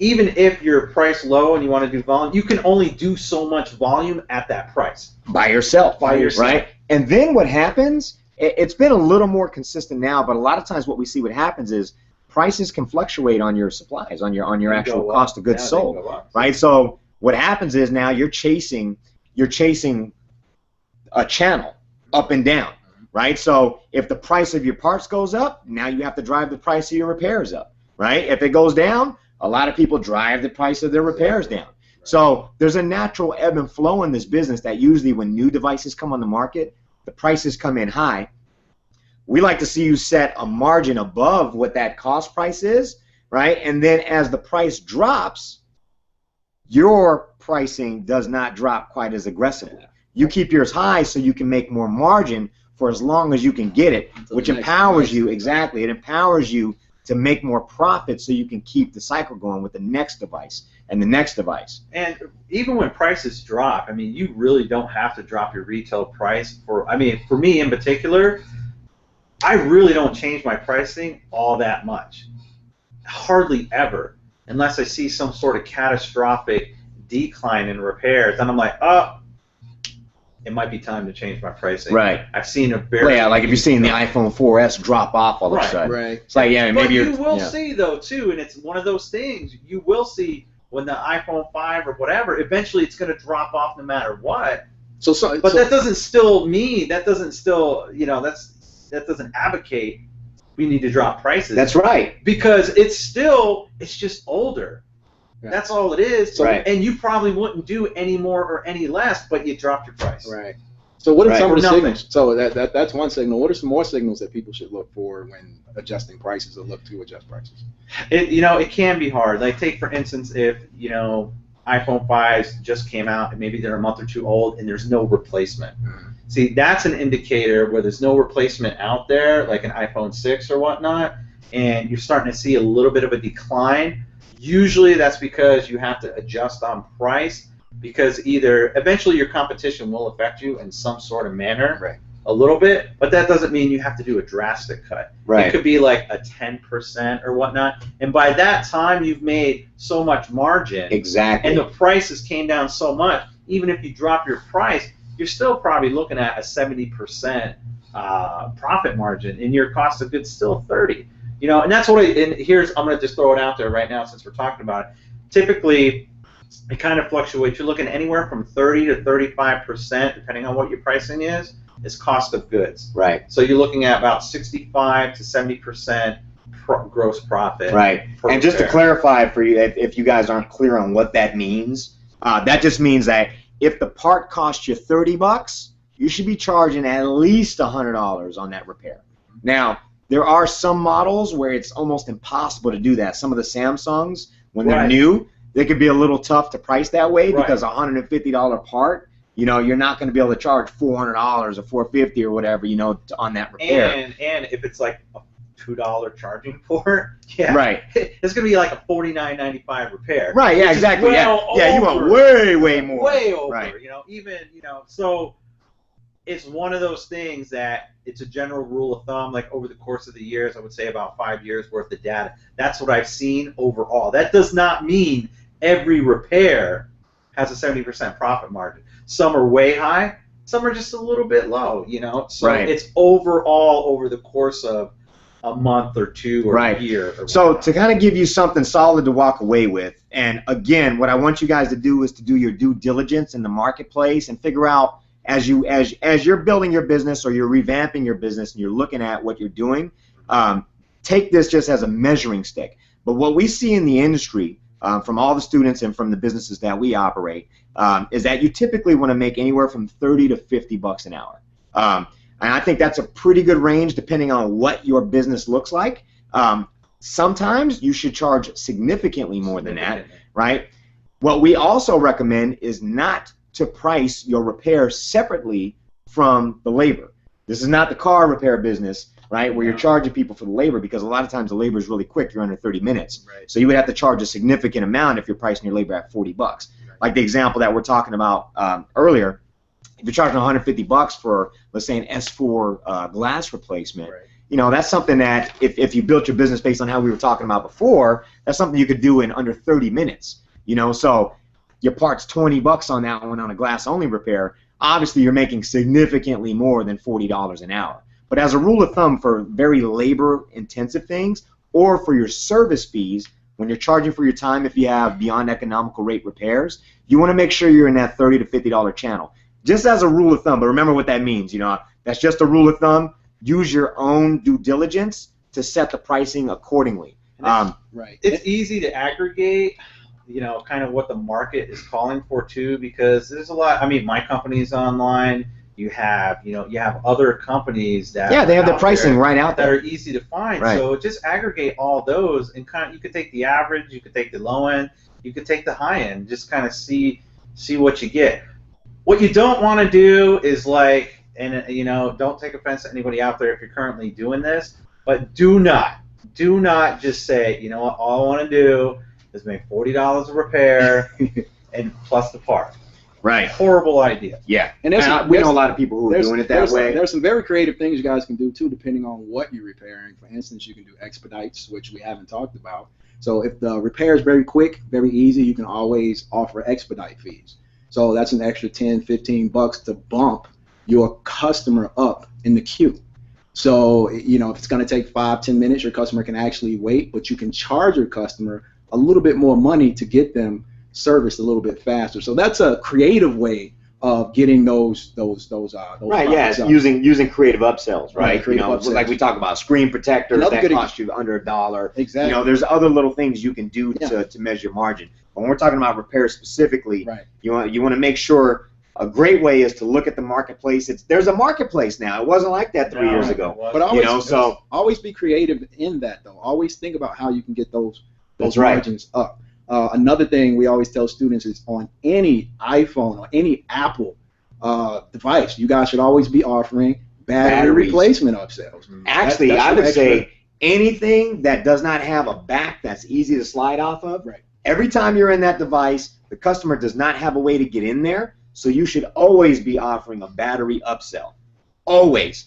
even if you're priced low and you want to do volume, you can only do so much volume at that price. By yourself. Right? And then what happens, it's been a little more consistent now, but a lot of times what we see what happens is prices can fluctuate on your supplies, on your actual cost of goods sold. Right? So what happens is now you're chasing a channel up and down. Right? So if the price of your parts goes up, now you have to drive the price of your repairs up. Right? If it goes down, a lot of people drive the price of their repairs down. So there's a natural ebb and flow in this business that usually when new devices come on the market, the prices come in high. We like to see you set a margin above what that cost price is, right? And then as the price drops, your pricing does not drop quite as aggressively. You keep yours high so you can make more margin for as long as you can get it, which empowers you, exactly, it empowers you to make more profit so you can keep the cycle going with the next device. and the next device. And even when prices drop, I mean, you really don't have to drop your retail price for. I mean, for me in particular, I really don't change my pricing all that much. Hardly ever, unless I see some sort of catastrophic decline in repairs. Then I'm like, oh, it might be time to change my pricing. Right. I've seen a very... Well, yeah, like if you're seeing the iPhone 4S drop off all of a sudden. Right. It's like, yeah, maybe you will see, though, too, and it's one of those things, you will see when the iPhone 5 or whatever, eventually it's going to drop off no matter what. But that doesn't still mean, that doesn't still, you know, that doesn't advocate we need to drop prices. That's right. Because it's just older. Yeah. That's all it is. Right. And you probably wouldn't do any more or any less, but you dropped your price. Right. So what are some of the nothing. signals? So that's one signal. What are some more signals that people should look for when adjusting prices or look to adjust prices? It can be hard. Like take for instance if, iPhone 5s just came out and maybe they're a month or two old and there's no replacement. Mm-hmm. See, that's an indicator where there's no replacement out there, like an iPhone 6 or whatnot, and you're starting to see a little bit of a decline. Usually that's because you have to adjust on price because either eventually your competition will affect you in some sort of manner, right, a little bit, but that doesn't mean you have to do a drastic cut. Right. It could be like a 10% or whatnot, and by that time you've made so much margin. Exactly. And the prices came down so much, even if you drop your price, you're still probably looking at a 70% profit margin, and your cost of goods still 30%. And that's what I'm going to just throw it out there right now since we're talking about it. Typically, it kind of fluctuates. You're looking anywhere from 30 to 35%, depending on what your pricing is cost of goods. Right. So you're looking at about 65 to 70% gross profit. Right. And just to clarify for you, if you guys aren't clear on what that means, that just means that if the part costs you $30, you should be charging at least $100 on that repair. Now, there are some models where it's almost impossible to do that. Some of the Samsungs, when they're new, they could be a little tough to price that way because a $150 part, you're not going to be able to charge $400 or $450 or whatever, on that repair. And if it's like a $2 charging port, right, it's going to be like a $49.95 repair. Right, yeah, exactly. Yeah, you want way more. Way over, right. So it's one of those things that it's a general rule of thumb, like over the course of the years, I would say about 5 years worth of data. That's what I've seen overall. That does not mean every repair has a 70% profit margin. Some are way high, some are just a little bit low, So it's overall over the course of a month or two or a year. Or so to kind of give you something solid to walk away with, and again, what I want you guys to do is to do your due diligence in the marketplace and figure out as you're building your business or you're revamping your business and you're looking at what you're doing, take this just as a measuring stick. But what we see in the industry from all the students and from the businesses that we operate is that you typically want to make anywhere from $30 to $50 an hour. And I think that's a pretty good range depending on what your business looks like. Sometimes you should charge significantly more than that, right? What we also recommend is not to price your repair separately from the labor. This is not the car repair business, right, where you're charging people for the labor, because a lot of times the labor is really quick. You're under 30 minutes. Right. So you would have to charge a significant amount if you're pricing your labor at $40. Right. Like the example that we're talking about earlier, if you're charging $150 for, let's say, an S4 glass replacement, right, that's something that if you built your business based on how we were talking about before, that's something you could do in under 30 minutes. So your part's $20 on that one on a glass-only repair. Obviously, you're making significantly more than $40 an hour. But as a rule of thumb for very labor-intensive things or for your service fees, when you're charging for your time, if you have beyond economical rate repairs, you want to make sure you're in that $30 to $50 channel. Just as a rule of thumb, but remember what that means. That's just a rule of thumb. Use your own due diligence to set the pricing accordingly. Right. It's easy to aggregate, kind of what the market is calling for too, because there's a lot. I mean, my company's online. You have other companies that they have the pricing right out there that are easy to find. Right. So just aggregate all those and you could take the average, you could take the low end, you could take the high end, just kind of see what you get. What you don't want to do is don't take offense to anybody out there if you're currently doing this, but do not just say, all I want to do is make $40 a repair and plus the part. Right. Horrible idea. Yeah. And we know a lot of people who are doing it that way. There's some very creative things you guys can do too, depending on what you're repairing. For instance, you can do expedites, which we haven't talked about. So if the repair is very quick, very easy, you can always offer expedite fees. So that's an extra $10, $15 to bump your customer up in the queue. So, you know, if it's going to take 5-10 minutes, your customer can actually wait, but you can charge your customer a little bit more money to get them serviced a little bit faster. So that's a creative way of getting those right, yeah, using creative upsells, right? Creative upsells. Like we talk about screen protectors that cost you under $1. Exactly. You know, there's other little things you can do to measure margin. But when we're talking about repairs specifically, you want to make sure a great way is to look at the marketplace. There's a marketplace now. It wasn't like that 3 years ago. But always be creative in that though. Always think about how you can get those margins up. Another thing we always tell students is on any iPhone or any Apple device, you guys should always be offering battery replacement upsells. Actually, I would say anything that does not have a back that's easy to slide off of. Right. Every time you're in that device, the customer does not have a way to get in there, so you should always be offering a battery upsell. Always.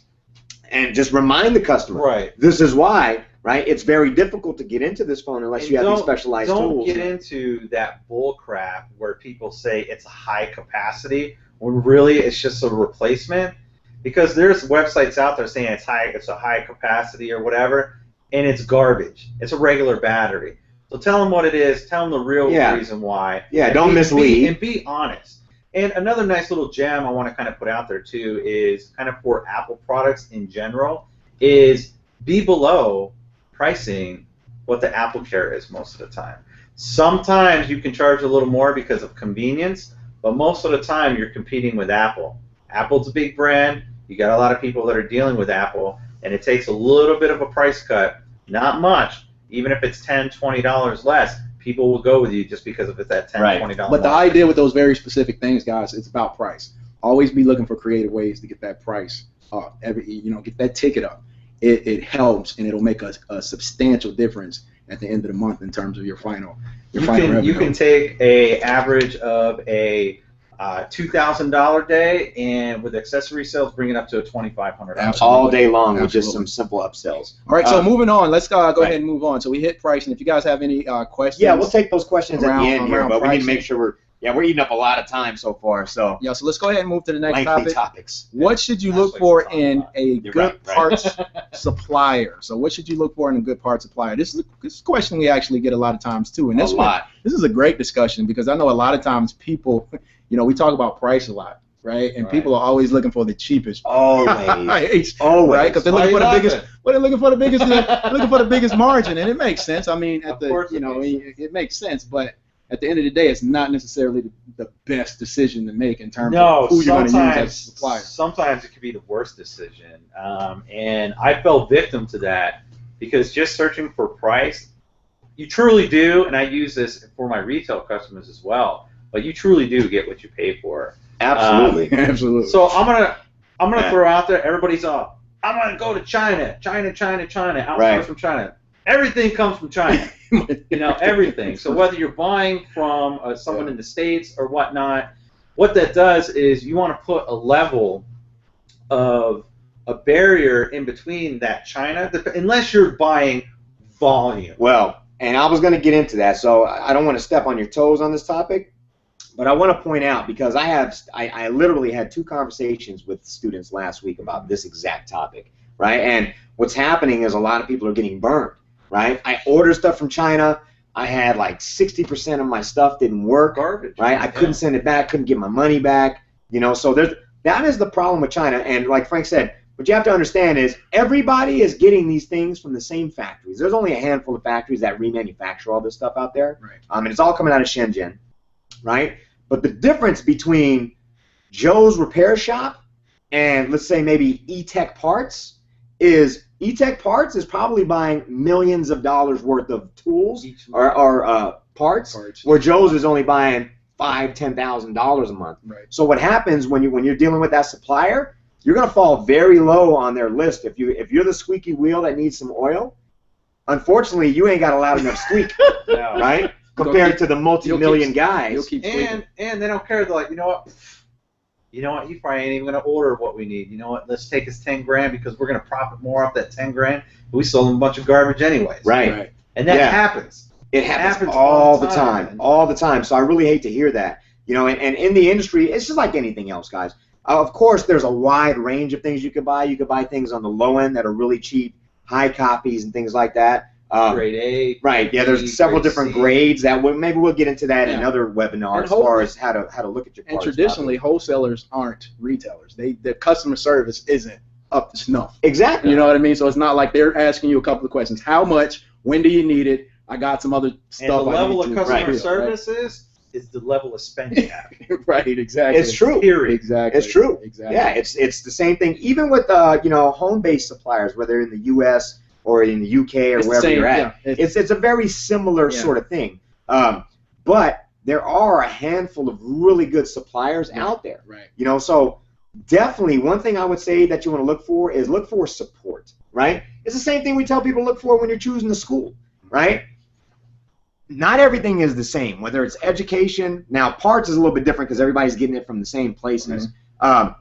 And just remind the customer, this is why. Right, it's very difficult to get into this phone unless you have these specialized tools. Don't get into that bull crap where people say it's a high capacity when really it's just a replacement. Because there's websites out there saying it's a high capacity or whatever, and it's garbage. It's a regular battery. So tell them what it is. Tell them the real reason why. Yeah, don't mislead. And be honest. And another nice little gem I want to kind of put out there too is kind of for Apple products in general is be below pricing what the Apple Care is most of the time. Sometimes you can charge a little more because of convenience, but most of the time you're competing with Apple. Apple's a big brand. You got a lot of people that are dealing with Apple, and it takes a little bit of a price cut, not much. Even if it's $10, $20 less, people will go with you just because of it's that $10, $20. But the idea with those very specific things, guys, it's about price. Always be looking for creative ways to get that price up. Get that ticket up. It helps, and it'll make a substantial difference at the end of the month in terms of your final revenue. You can take a average of a $2,000 day, and with accessory sales, bring it up to a $2,500 all day long with just some simple upsells. All right, so moving on. Let's go ahead and move on. So we hit pricing. If you guys have any questions, we'll take those questions at the end here, but we need to make sure we're eating up a lot of time so far. So so let's go ahead and move to the next topics. What should you look for in a good parts supplier? So what should you look for in a good parts supplier? This is a question we actually get a lot of times too, and this is a great discussion because I know a lot of times people, we talk about price a lot, right? And people are always looking for the cheapest. Always, right? Because they're looking for the biggest. Well, they're looking for the biggest. Looking for the biggest margin, and it makes sense. I mean, it makes sense, but at the end of the day, it's not necessarily the best decision to make in terms of who you're going to use as a supplier. Sometimes it could be the worst decision, and I fell victim to that because just searching for price, you truly do, and I use this for my retail customers as well, but you truly do get what you pay for. Absolutely. Absolutely. So I'm gonna throw out there, everybody's all, I'm gonna go to China, outsource from China. Everything comes from China. Everything. So whether you're buying from someone in the States or whatnot, what that does is you want to put a level of a barrier in between that China, unless you're buying volume. Well, and I was going to get into that, so I don't want to step on your toes on this topic, but I want to point out, because I literally had 2 conversations with students last week about this exact topic, right? And what's happening is a lot of people are getting burned. Right, I ordered stuff from China. I had like 60% of my stuff didn't work. Garbage. Right, I couldn't send it back. Couldn't get my money back. So that is the problem with China. And like Frank said, what you have to understand is everybody is getting these things from the same factories. There's only a handful of factories that remanufacture all this stuff out there. Right. And it's all coming out of Shenzhen. Right. But the difference between Joe's repair shop and let's say maybe E-Tech Parts is E-Tech Parts is probably buying millions of dollars worth of tools or parts, where Joe's is only buying $5,000-$10,000 a month. Right. So what happens when you're dealing with that supplier, you're going to fall very low on their list. If you're the squeaky wheel that needs some oil, unfortunately you ain't got a loud enough squeak, right? compared to the multi-million guys. And they don't care. They're like, you know what, you probably ain't even gonna order what we need. You know what, let's take us 10 grand because we're gonna profit more off that 10 grand. We sold them a bunch of garbage anyways. Right. And that happens. It happens all the time. All the time. So I really hate to hear that. You know, and in the industry, it's just like anything else, guys. Of course, there's a wide range of things you could buy. You could buy things on the low end that are really cheap, high copies and things like that. Grade A. Right. Yeah. There's several different grades that maybe we'll get into that in another webinar as far as how to look at your parts. And traditionally, wholesalers aren't retailers. Their customer service isn't up to snuff. Exactly. You know what I mean? So it's not like they're asking you a couple of questions. How much? When do you need it? I got some other stuff. And the level of customer service is the level of spending. Right, exactly. It's true. Period. Exactly. It's true. Exactly. Yeah, it's the same thing. Even with home-based suppliers, whether in the U.S. or in the U.K. or wherever you're at, it's a very similar sort of thing. But there are a handful of really good suppliers out there. Right. You know, so definitely one thing I would say that you want to look for support. Right. It's the same thing we tell people to look for when you're choosing a school. Right. Not everything is the same, whether it's education. Now, parts is a little bit different because everybody's getting it from the same places. But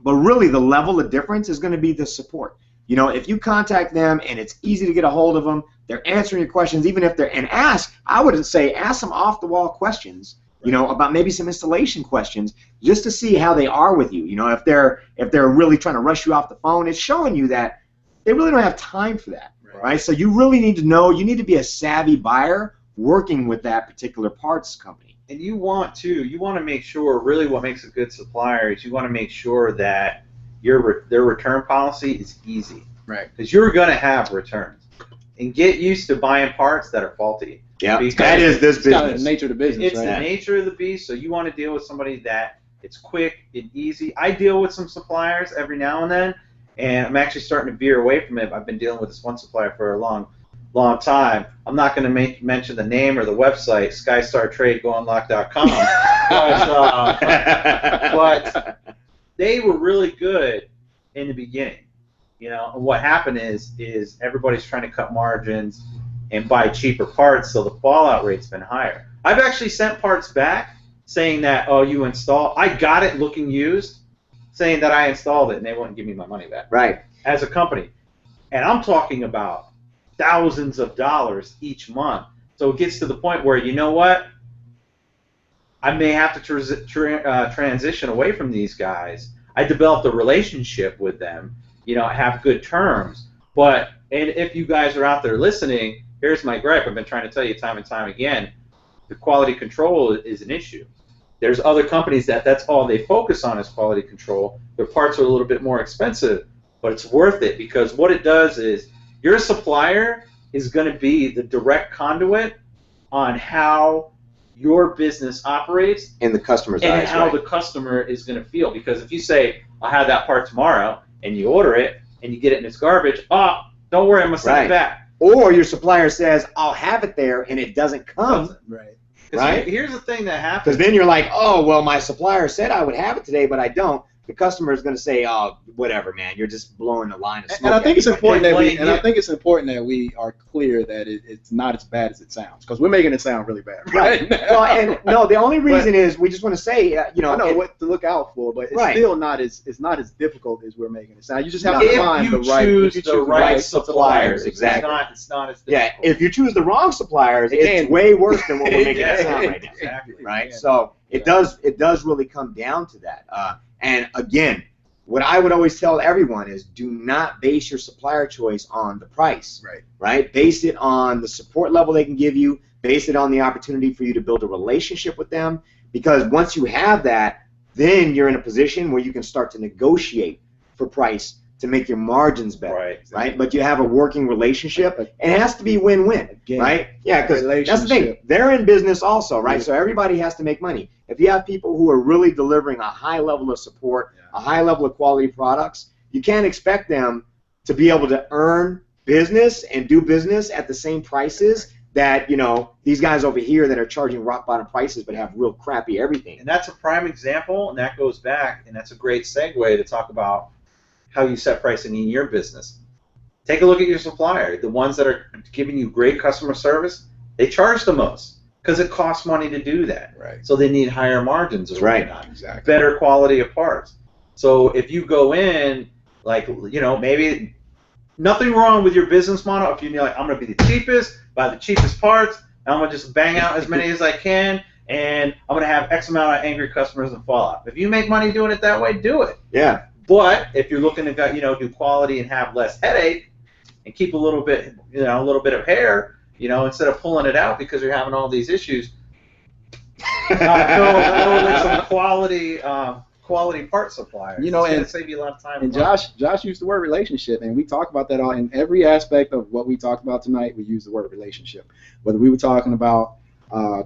really, the level of difference is going to be the support. You know, if you contact them and it's easy to get a hold of them, they're answering your questions, even if I would say ask some off-the-wall questions, you know, about maybe some installation questions, just to see how they are with you. You know, if they're really trying to rush you off the phone, it's showing you that they really don't have time for that. Right? So you really need to know, you need to be a savvy buyer working with that particular parts company. And you want to make sure, really what makes a good supplier is you want to make sure that their return policy is easy. Right. Because you're going to have returns. And get used to buying parts that are faulty. Yeah, that is this business. It's kind of the nature of the business, It's the nature of the beast, so you want to deal with somebody that it's quick and easy. I deal with some suppliers every now and then, and I'm actually starting to veer away from it. I've been dealing with this one supplier for a long time. I'm not going to mention the name or the website, skystartradegounlock.com. but they were really good in the beginning. You know, and what happened is everybody's trying to cut margins and buy cheaper parts, so the fallout rate's been higher. I've actually sent parts back saying that, oh, you installed. I got it looking used, saying that I installed it, and they wouldn't give me my money back. Right. As a company. And I'm talking about thousands of dollars each month. So it gets to the point where, you know what? I may have to transition away from these guys. I developed a relationship with them. You know, I have good terms. And if you guys are out there listening, here's my gripe. I've been trying to tell you time and time again. The quality control is an issue. There's other companies that's all they focus on is quality control. Their parts are a little bit more expensive, but it's worth it because what it does is your supplier is going to be the direct conduit on how your business operates in the customer's eyes, and how the customer is going to feel. Because if you say, I'll have that part tomorrow, and you order it, and you get it and it's garbage, don't worry, I'm going to send it back. Or your supplier says, I'll have it there, and it doesn't come. Right. Here's the thing that happens. Because then you're like, oh, well, my supplier said I would have it today, but I don't. The customer is going to say, oh, whatever, man, you're just blowing a line of smoke. And I think it's important that we are clear that it's not as bad as it sounds, because we're making it sound really bad. Right. Well, the only reason is we just want to say, I know what to look out for, but it's still not as difficult as we're making it sound. You just have to find the right suppliers. Exactly. It's not as difficult. Yeah. If you choose the wrong suppliers, it's way worse than what we're making it sound right now. Exactly. Right. So it does really come down to that. And again, what I would always tell everyone is do not base your supplier choice on the price. Right? Base it on the support level they can give you. Base it on the opportunity for you to build a relationship with them. Because once you have that, then you're in a position where you can start to negotiate for price to make your margins better. Right? But you have a working relationship, and it has to be win-win. Right? Yeah, because that's the thing. They're in business also, right? So everybody has to make money. If you have people who are really delivering a high level of support, a high level of quality products, you can't expect them to be able to earn business and do business at the same prices that, these guys over here that are charging rock bottom prices but have real crappy everything. And that's a prime example, and that goes back, and that's a great segue to talk about how you set pricing in your business. Take a look at your supplier. The ones that are giving you great customer service, they charge the most because it costs money to do that. Right. So they need higher margins. Right. Exactly. Better quality of parts. So if you go in, like, you know, maybe nothing wrong with your business model. If you're like, I'm going to be the cheapest, buy the cheapest parts, and I'm going to just bang out as many as I can, and I'm going to have X amount of angry customers and fallout. If you make money doing it that way, do it. Yeah. But if you're looking to, you know, do quality and have less headache and keep a little bit, you know, a little bit of hair, you know, instead of pulling it out because you're having all these issues, go with some quality part suppliers. You know, it's and save you a lot of time. And Josh used the word relationship, and we talk about that all in every aspect of what we talked about tonight. We use the word relationship. Whether we were talking about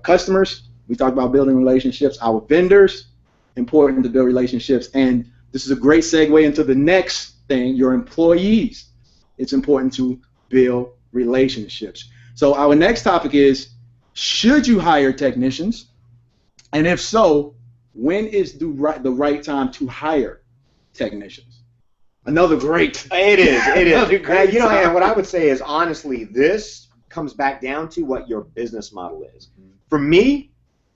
customers, we talked about building relationships. Our vendors, important to build relationships, and this is a great segue into the next thing. Your employees, it's important to build relationships. So our next topic is: should you hire technicians? And if so, when is the right time to hire technicians? Another great. It is. Great You know, topic. and what I would say is, honestly, this comes back down to what your business model is. For me,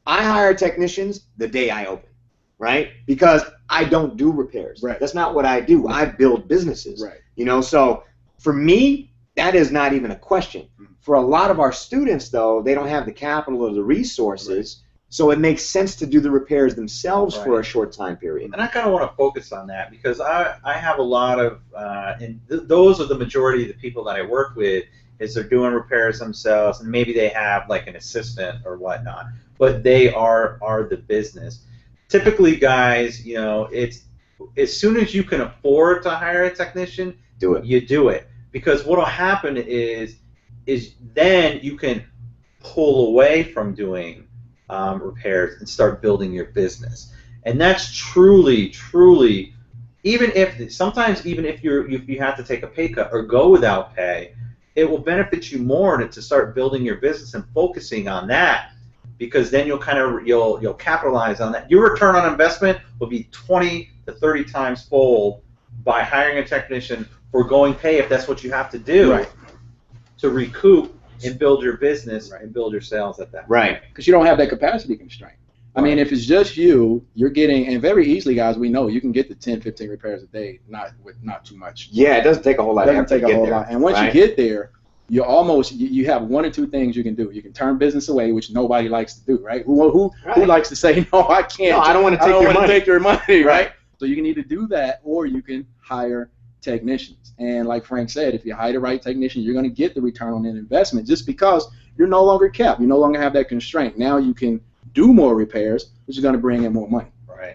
I hire technicians the day I open, right? Because I don't do repairs. Right. That's not what I do. I build businesses. Right. You know, so for me, that is not even a question. For a lot of our students, though, they don't have the capital or the resources. Right. So it makes sense to do the repairs themselves for a short time period. And I kind of want to focus on that because I have a lot of, and those are the majority of the people that I work with, is they're doing repairs themselves, and maybe they have like an assistant or whatnot, but they are the business. Typically, guys, you know, it's as soon as you can afford to hire a technician, do it. You do it, because what will happen is then you can pull away from doing repairs and start building your business. And that's truly, even if you have to take a pay cut or go without pay, it will benefit you more to start building your business and focusing on that, because then you'll capitalize on that. Your return on investment will be 20 to 30 times fold by hiring a technician, foregoing pay if that's what you have to do to recoup and build your business and build your sales at that. Right. Because you don't have that capacity constraint. I mean, if it's just you, you're getting, and very easily, guys, we know you can get the 10, 15 repairs a day, not too much. Yeah, it doesn't take a whole lot. It doesn't take a whole lot. And once you get there, you have one or two things you can do. You can turn business away, which nobody likes to do, right? Who likes to say, no, I can't. No, I don't want to take your money. Right? So you can either do that, or you can hire technicians. And like Frank said, if you hire the right technician, you're going to get the return on that investment, just because you're no longer capped. You no longer have that constraint. Now you can do more repairs, which is going to bring in more money.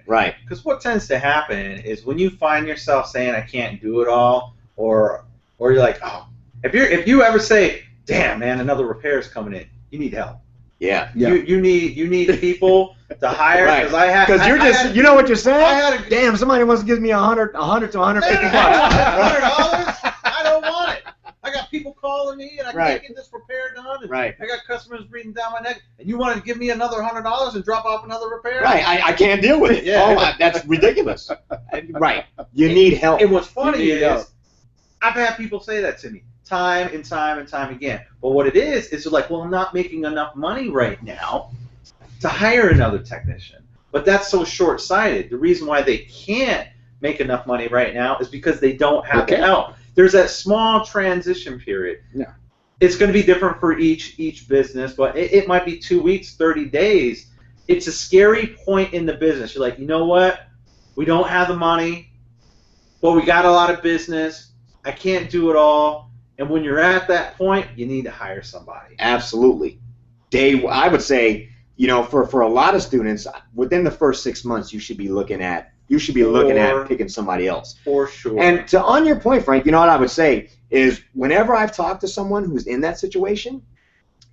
Right. Because what tends to happen is when you find yourself saying, I can't do it all, or you're like, oh, if you ever say, damn, man, another repair is coming in, you need help. Yeah. You need people to hire, because you know what you're saying? Damn, somebody wants to give me $100 to $150. $100? I don't want it. I got people calling me, and I can't get this repair done. And I got customers breathing down my neck, and you want to give me another $100 and drop off another repair? Right. I can't deal with it. Yeah. That's ridiculous. Right. You need help. And what's funny is I've had people say that to me time and time again. But what it is they're like, well, I'm not making enough money right now to hire another technician. But that's so short-sighted. The reason why they can't make enough money right now is because they don't have the help. There's that small transition period. Yeah. It's going to be different for each business, but it might be 2 weeks, 30 days. It's a scary point in the business. You're like, you know what? We don't have the money, but we got a lot of business. I can't do it all. And when you're at that point, you need to hire somebody. Absolutely. I would say, you know, for a lot of students, within the first 6 months, you should be looking at picking somebody else. For sure. And on your point, Frank, you know what I would say is, whenever I've talked to someone who's in that situation,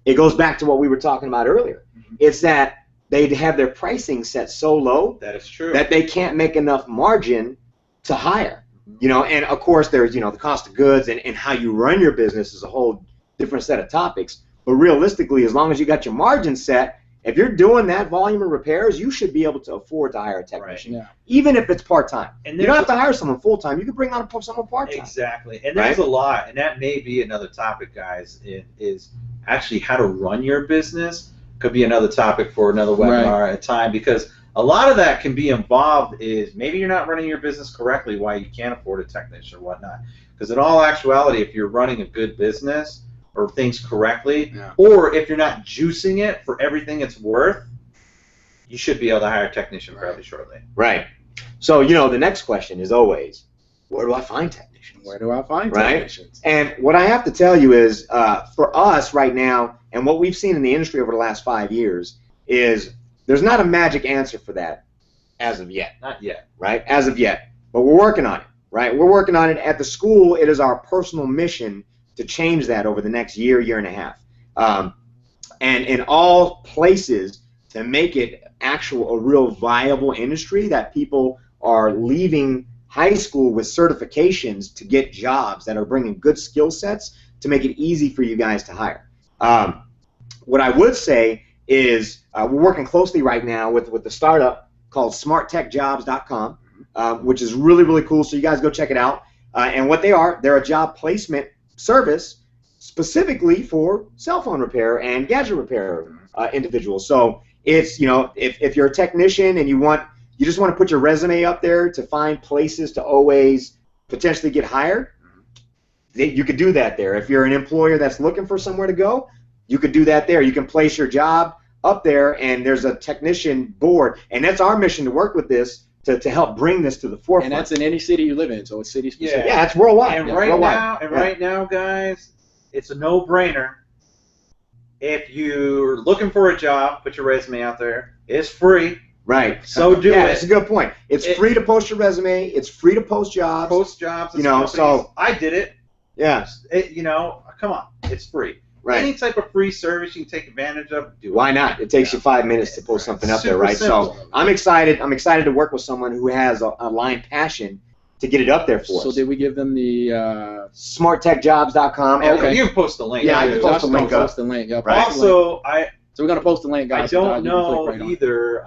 it goes back to what we were talking about earlier. Mm-hmm. It's that they have their pricing set so low that is true, that they can't make enough margin to hire. You know, and of course there's, you know, the cost of goods and how you run your business is a whole different set of topics. But realistically, as long as you got your margin set, if you're doing that volume of repairs, you should be able to afford to hire a technician, even if it's part-time. And you don't have to hire someone full-time. You can bring on someone part-time. Exactly. And there's a lot, and that may be another topic, guys, is actually how to run your business could be another topic for another webinar at a time, because a lot of that can be involved is maybe you're not running your business correctly, why you can't afford a technician or whatnot. Because in all actuality, if you're running a good business or things correctly, or if you're not juicing it for everything it's worth, you should be able to hire a technician fairly shortly. Right. So, you know, the next question is always, where do I find technicians? Where do I find technicians? And what I have to tell you is, for us right now, and what we've seen in the industry over the last 5 years, is there's not a magic answer for that as of yet. Not yet. Right? As of yet. But we're working on it. Right? We're working on it. At the school, it is our personal mission to change that over the next year, year and a half. And in all places, to make it a real viable industry that people are leaving high school with certifications to get jobs that are bringing good skill sets to make it easy for you guys to hire. What I would say is we're working closely right now with the startup called smarttechjobs.com, which is really, really cool. So you guys go check it out. And what they're a job placement service specifically for cell phone repair and gadget repair individuals. So it's, you know, if you're a technician and you just want to put your resume up there to find places to always potentially get hired, you could do that there. If you're an employer that's looking for somewhere to go, you could do that there. You can place your job up there, and there's a technician board, and that's our mission to work with this to help bring this to the forefront. And that's in any city you live in, so it's city specific. Yeah, it's worldwide. And right now, guys, it's a no-brainer. If you're looking for a job, put your resume out there. It's free. Right. So do it. That's a good point. It's free to post your resume. It's free to post jobs. Post jobs. You know, so I did it. Yeah. You know, come on, it's free. Right. Any type of free service you can take advantage of, do it. Why not? It takes you 5 minutes to post something up there, right? Simple. So I'm excited. I'm excited to work with someone who has a aligned passion to get it up there for us. So did we give them the smarttechjobs.com? Okay. You can post the link. Yeah, I can post the link up. Post the link. Yeah, Right. Also, so we're gonna post the link, guys. I don't know either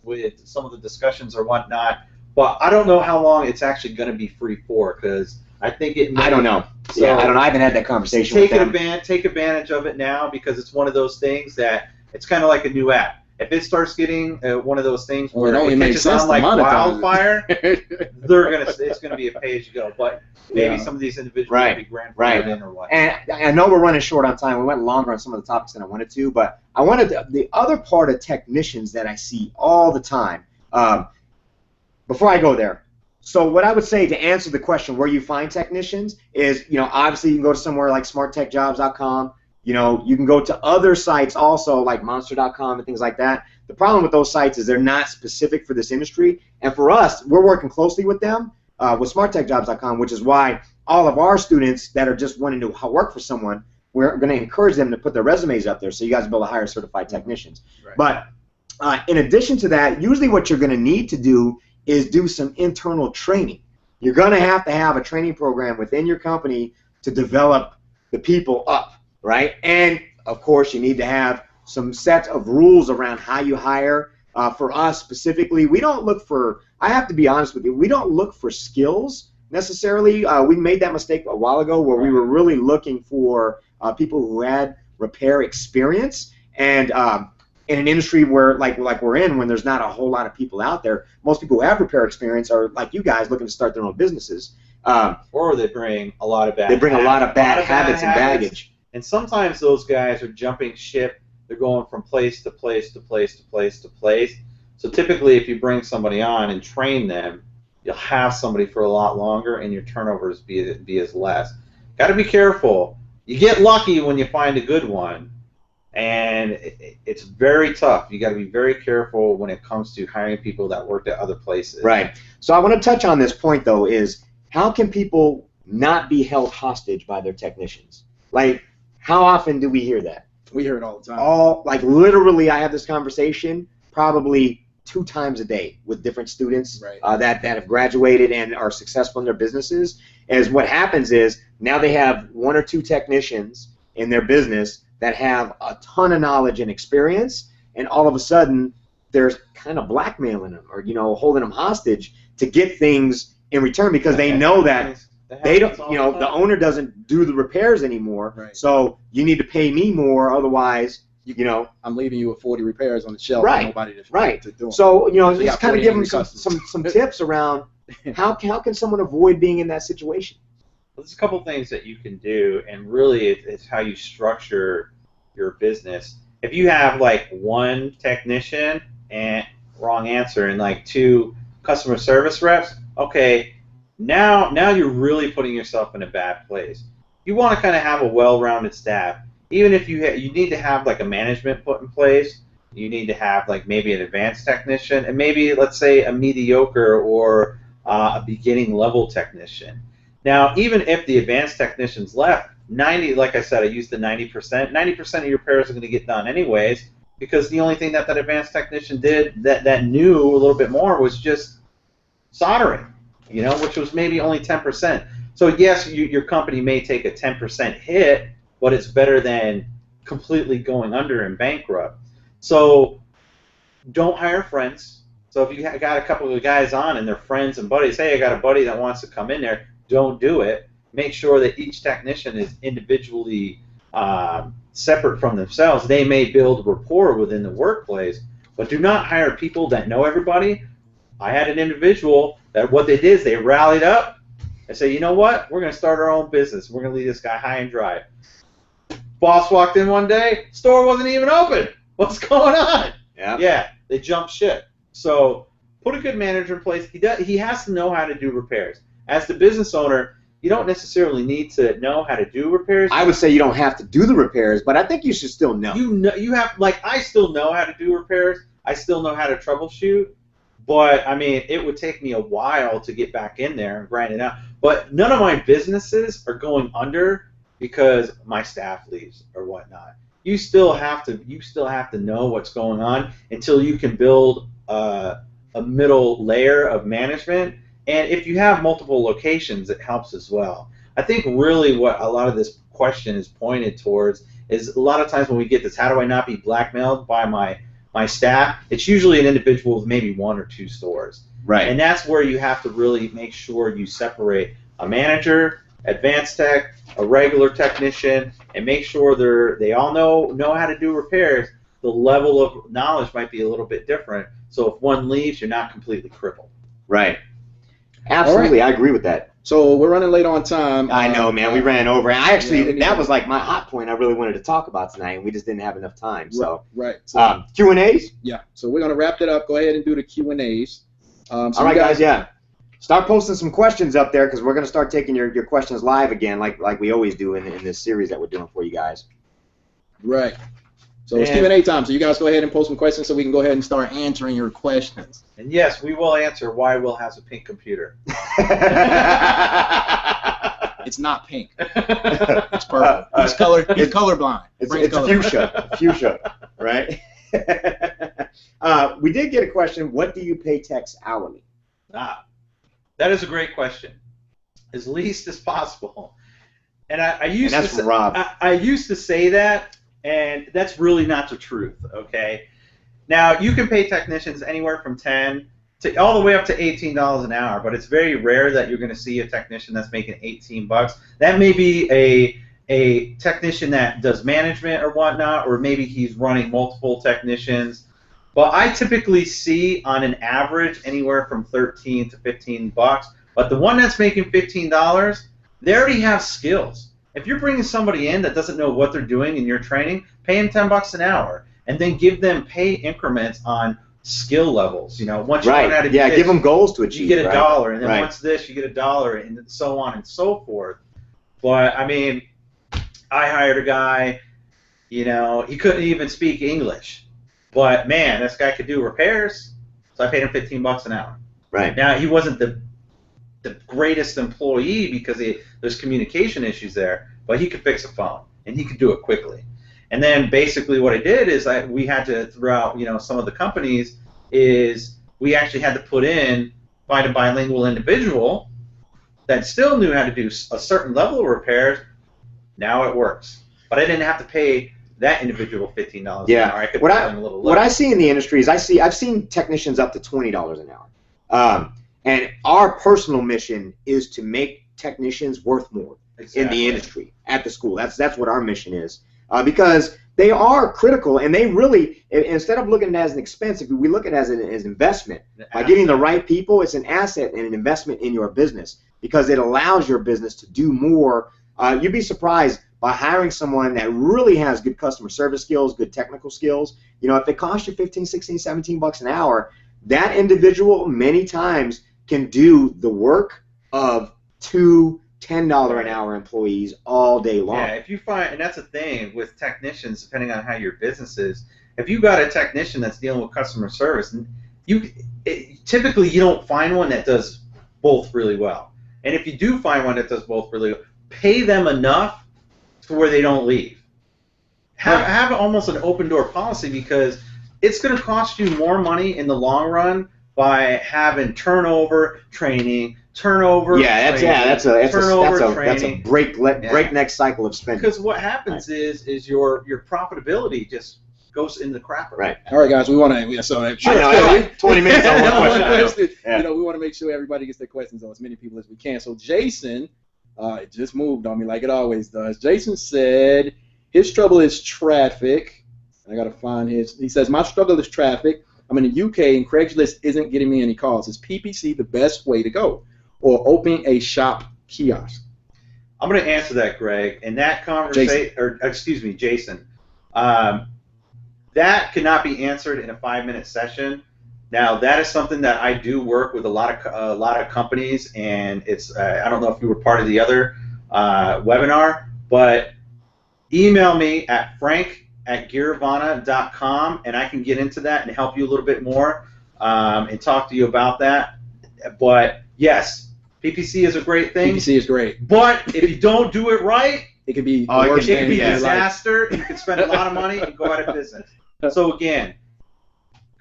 with some of the discussions or whatnot, but I don't know how long it's actually going to be free for, because I think it may, I don't know. So yeah, I don't know. I haven't had that conversation with them. Take advantage of it now, because it's one of those things that it's kind of like a new app. If it starts getting one of those things where it catches on like wildfire, it's gonna be a pay as you go. But maybe some of these individuals will be grandfathered in or what. And I know we're running short on time. We went longer on some of the topics than I wanted to, but I wanted the other part of technicians that I see all the time. Before I go there, so what I would say to answer the question where you find technicians is, you know, obviously you can go to somewhere like smarttechjobs.com. You know, you can go to other sites also like monster.com and things like that. The problem with those sites is they're not specific for this industry. And for us, we're working closely with them, with smarttechjobs.com, which is why all of our students that are just wanting to work for someone, we're going to encourage them to put their resumes up there so you guys will be able to hire certified technicians. Right. But in addition to that, usually what you're going to need to do is do some internal training. You're going to have a training program within your company to develop the people up. Right? And, of course, you need to have some set of rules around how you hire. For us specifically, we don't look for, I have to be honest with you, we don't look for skills necessarily. We made that mistake a while ago where we were really looking for people who had repair experience. And in an industry where, like we're in, when there's not a whole lot of people out there, most people who have repair experience are, like you guys, looking to start their own businesses. Or they bring a lot of bad habits and baggage. And sometimes those guys are jumping ship. They're going from place to place to place to place to place. So typically, if you bring somebody on and train them, you'll have somebody for a lot longer, and your turnovers be as less. Got to be careful. You get lucky when you find a good one, and it's very tough. You got to be very careful when it comes to hiring people that worked at other places. Right. So I want to touch on this point, though, is how can people not be held hostage by their technicians? Like, how often do we hear that? We hear it all the time. Like literally, I have this conversation probably 2 times a day with different students that have graduated and are successful in their businesses. As what happens is now they have 1 or 2 technicians in their business that have a ton of knowledge and experience, and all of a sudden they're kind of blackmailing them or holding them hostage to get things in return because they know that. They don't, the owner doesn't do the repairs anymore, so you need to pay me more, otherwise I'm leaving you with 40 repairs on the shelf. Right. And nobody to do them. So just kind of give them customers. some tips around how can someone avoid being in that situation. Well, there's a couple things that you can do, and really it's how you structure your business. If you have like one technician and wrong answer and like 2 customer service reps, okay, now you're really putting yourself in a bad place. You want to kind of have a well-rounded staff. Even if you need to have like a management put in place, you need to have like maybe an advanced technician and maybe, let's say, a mediocre or a beginning level technician. Now, even if the advanced technicians left, like I said, I used the 90%. 90% of your repairs are going to get done anyways, because the only thing that advanced technician did that knew a little bit more was just soldering, which was maybe only 10%. So yes, your company may take a 10% hit, but it's better than completely going under and bankrupt. So don't hire friends. So if you got a couple of guys on and they're friends and buddies, hey, I got a buddy that wants to come in there, don't do it. Make sure that each technician is individually separate from themselves. They may build rapport within the workplace, but do not hire people that know everybody. I had an individual that what they did is they rallied up and said, you know what, we're going to start our own business. We're going to leave this guy high and dry. Boss walked in one day, store wasn't even open. What's going on? Yeah, they jumped ship. So put a good manager in place. He has to know how to do repairs. As the business owner, you don't necessarily need to know how to do repairs. I would say you don't have to do the repairs, but I think you should still know. You have, like, I still know how to do repairs. I still know how to troubleshoot. But, I mean, it would take me a while to get back in there and grind it out. But none of my businesses are going under because my staff leaves or whatnot. You still have to know what's going on until you can build a middle layer of management. And if you have multiple locations, it helps as well. I think really what a lot of this question is pointed towards is a lot of times when we get this, how do I not be blackmailed by my staff? It's usually an individual with maybe 1 or 2 stores. Right. And that's where you have to really make sure you separate a manager, advanced tech, a regular technician, and make sure they all know how to do repairs. The level of knowledge might be a little bit different. So if one leaves, you're not completely crippled. Right. Absolutely, right. I agree with that. So we're running late on time. I know, man. We ran over. That was like my hot point I really wanted to talk about tonight, and we just didn't have enough time. So, right. So, Q&As? Yeah. So we're going to wrap it up. Go ahead and do the Q&As. All right, guys. Yeah. Start posting some questions up there because we're going to start taking your questions live again, like we always do in this series that we're doing for you guys. Right. So it's Q&A time. So you guys go ahead and post some questions so we can go ahead and start answering your questions. And yes, we will answer why Will has a pink computer. It's not pink. It's purple. He's colorblind. It's fuchsia, right? We did get a question. What do you pay techs hourly? That is a great question. As least as possible. And I used to say that, and that's really not the truth. Okay. Now you can pay technicians anywhere from $10 to all the way up to $18 an hour, but it's very rare that you're going to see a technician that's making $18. That may be a technician that does management or whatnot, or maybe he's running multiple technicians. But I typically see on an average anywhere from $13 to $15. But the one that's making $15, they already have skills. If you're bringing somebody in that doesn't know what they're doing in your training, pay them $10 an hour, and then give them pay increments on skill levels. Once you learn how to do this, give them goals to achieve. You get $1, and then once this, you get $1, and so on and so forth. But I mean, I hired a guy. He couldn't even speak English. But man, this guy could do repairs, so I paid him $15 an hour. Right. Now he wasn't the greatest employee because there's communication issues there, but he could fix a phone and he could do it quickly. And then basically what I did is we had to, throughout some of the companies, is we actually had to find a bilingual individual that still knew how to do a certain level of repairs. Now it works, but I didn't have to pay that individual $15 an hour. I could pay them a little less. What I see in the industry is I've seen technicians up to $20 an hour. And our personal mission is to make technicians worth more in the industry at the school. That's what our mission is. because they are critical, and they really, instead of looking at it as an expense, if we look at it as an investment, by getting the right people, it's an asset and an investment in your business because it allows your business to do more. You'd be surprised by hiring someone that really has good customer service skills, good technical skills. You know, if it costs you 15, 16, 17 bucks an hour, that individual many times can do the work of two $10 an hour employees all day long. Yeah, if you find, and that's the thing with technicians, depending on how your business is, if you got a technician that's dealing with customer service, typically you don't find one that does both really well. And if you do find one that does both really well, pay them enough to where they don't leave. Have almost an open door policy, because it's going to cost you more money in the long run by having turnover training. That's a breakneck cycle of spending. Because what happens is your profitability just goes in the crapper. Right. All right, guys, we want to 20 minutes on one question. Yeah. You know, we want to make sure everybody gets their questions on as many people as we can. So Jason, it just moved on me like it always does. Jason said his trouble is traffic. I got to find his. He says, my struggle is traffic. I'm in the UK and Craigslist isn't getting me any calls. Is PPC the best way to go, or opening a shop kiosk? I'm going to answer that, Greg. And that conversation, Jason. That cannot be answered in a 5-minute session. Now, that is something that I do work with a lot of companies, and it's I don't know if you were part of the other webinar, but email me at frank@gearvana.com, and I can get into that and help you a little bit more and talk to you about that. But yes, PPC is a great thing. PPC is great. But if you don't do it right, it could be a disaster. You could spend a lot of money and go out of business. So again,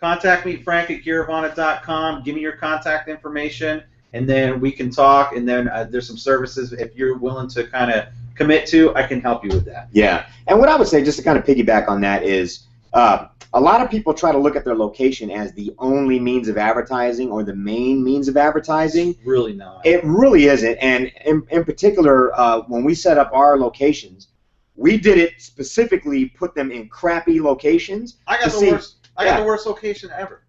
contact me, frank@gearvana.com. Give me your contact information, and then we can talk. And then there's some services if you're willing to kind of commit to. I can help you with that. Yeah, and what I would say, just to kind of piggyback on that, is a lot of people try to look at their location as the only means of advertising or the main means of advertising. It's really not. It really isn't. And in particular, when we set up our locations, we did it specifically, put them in crappy locations. I got the worst location ever.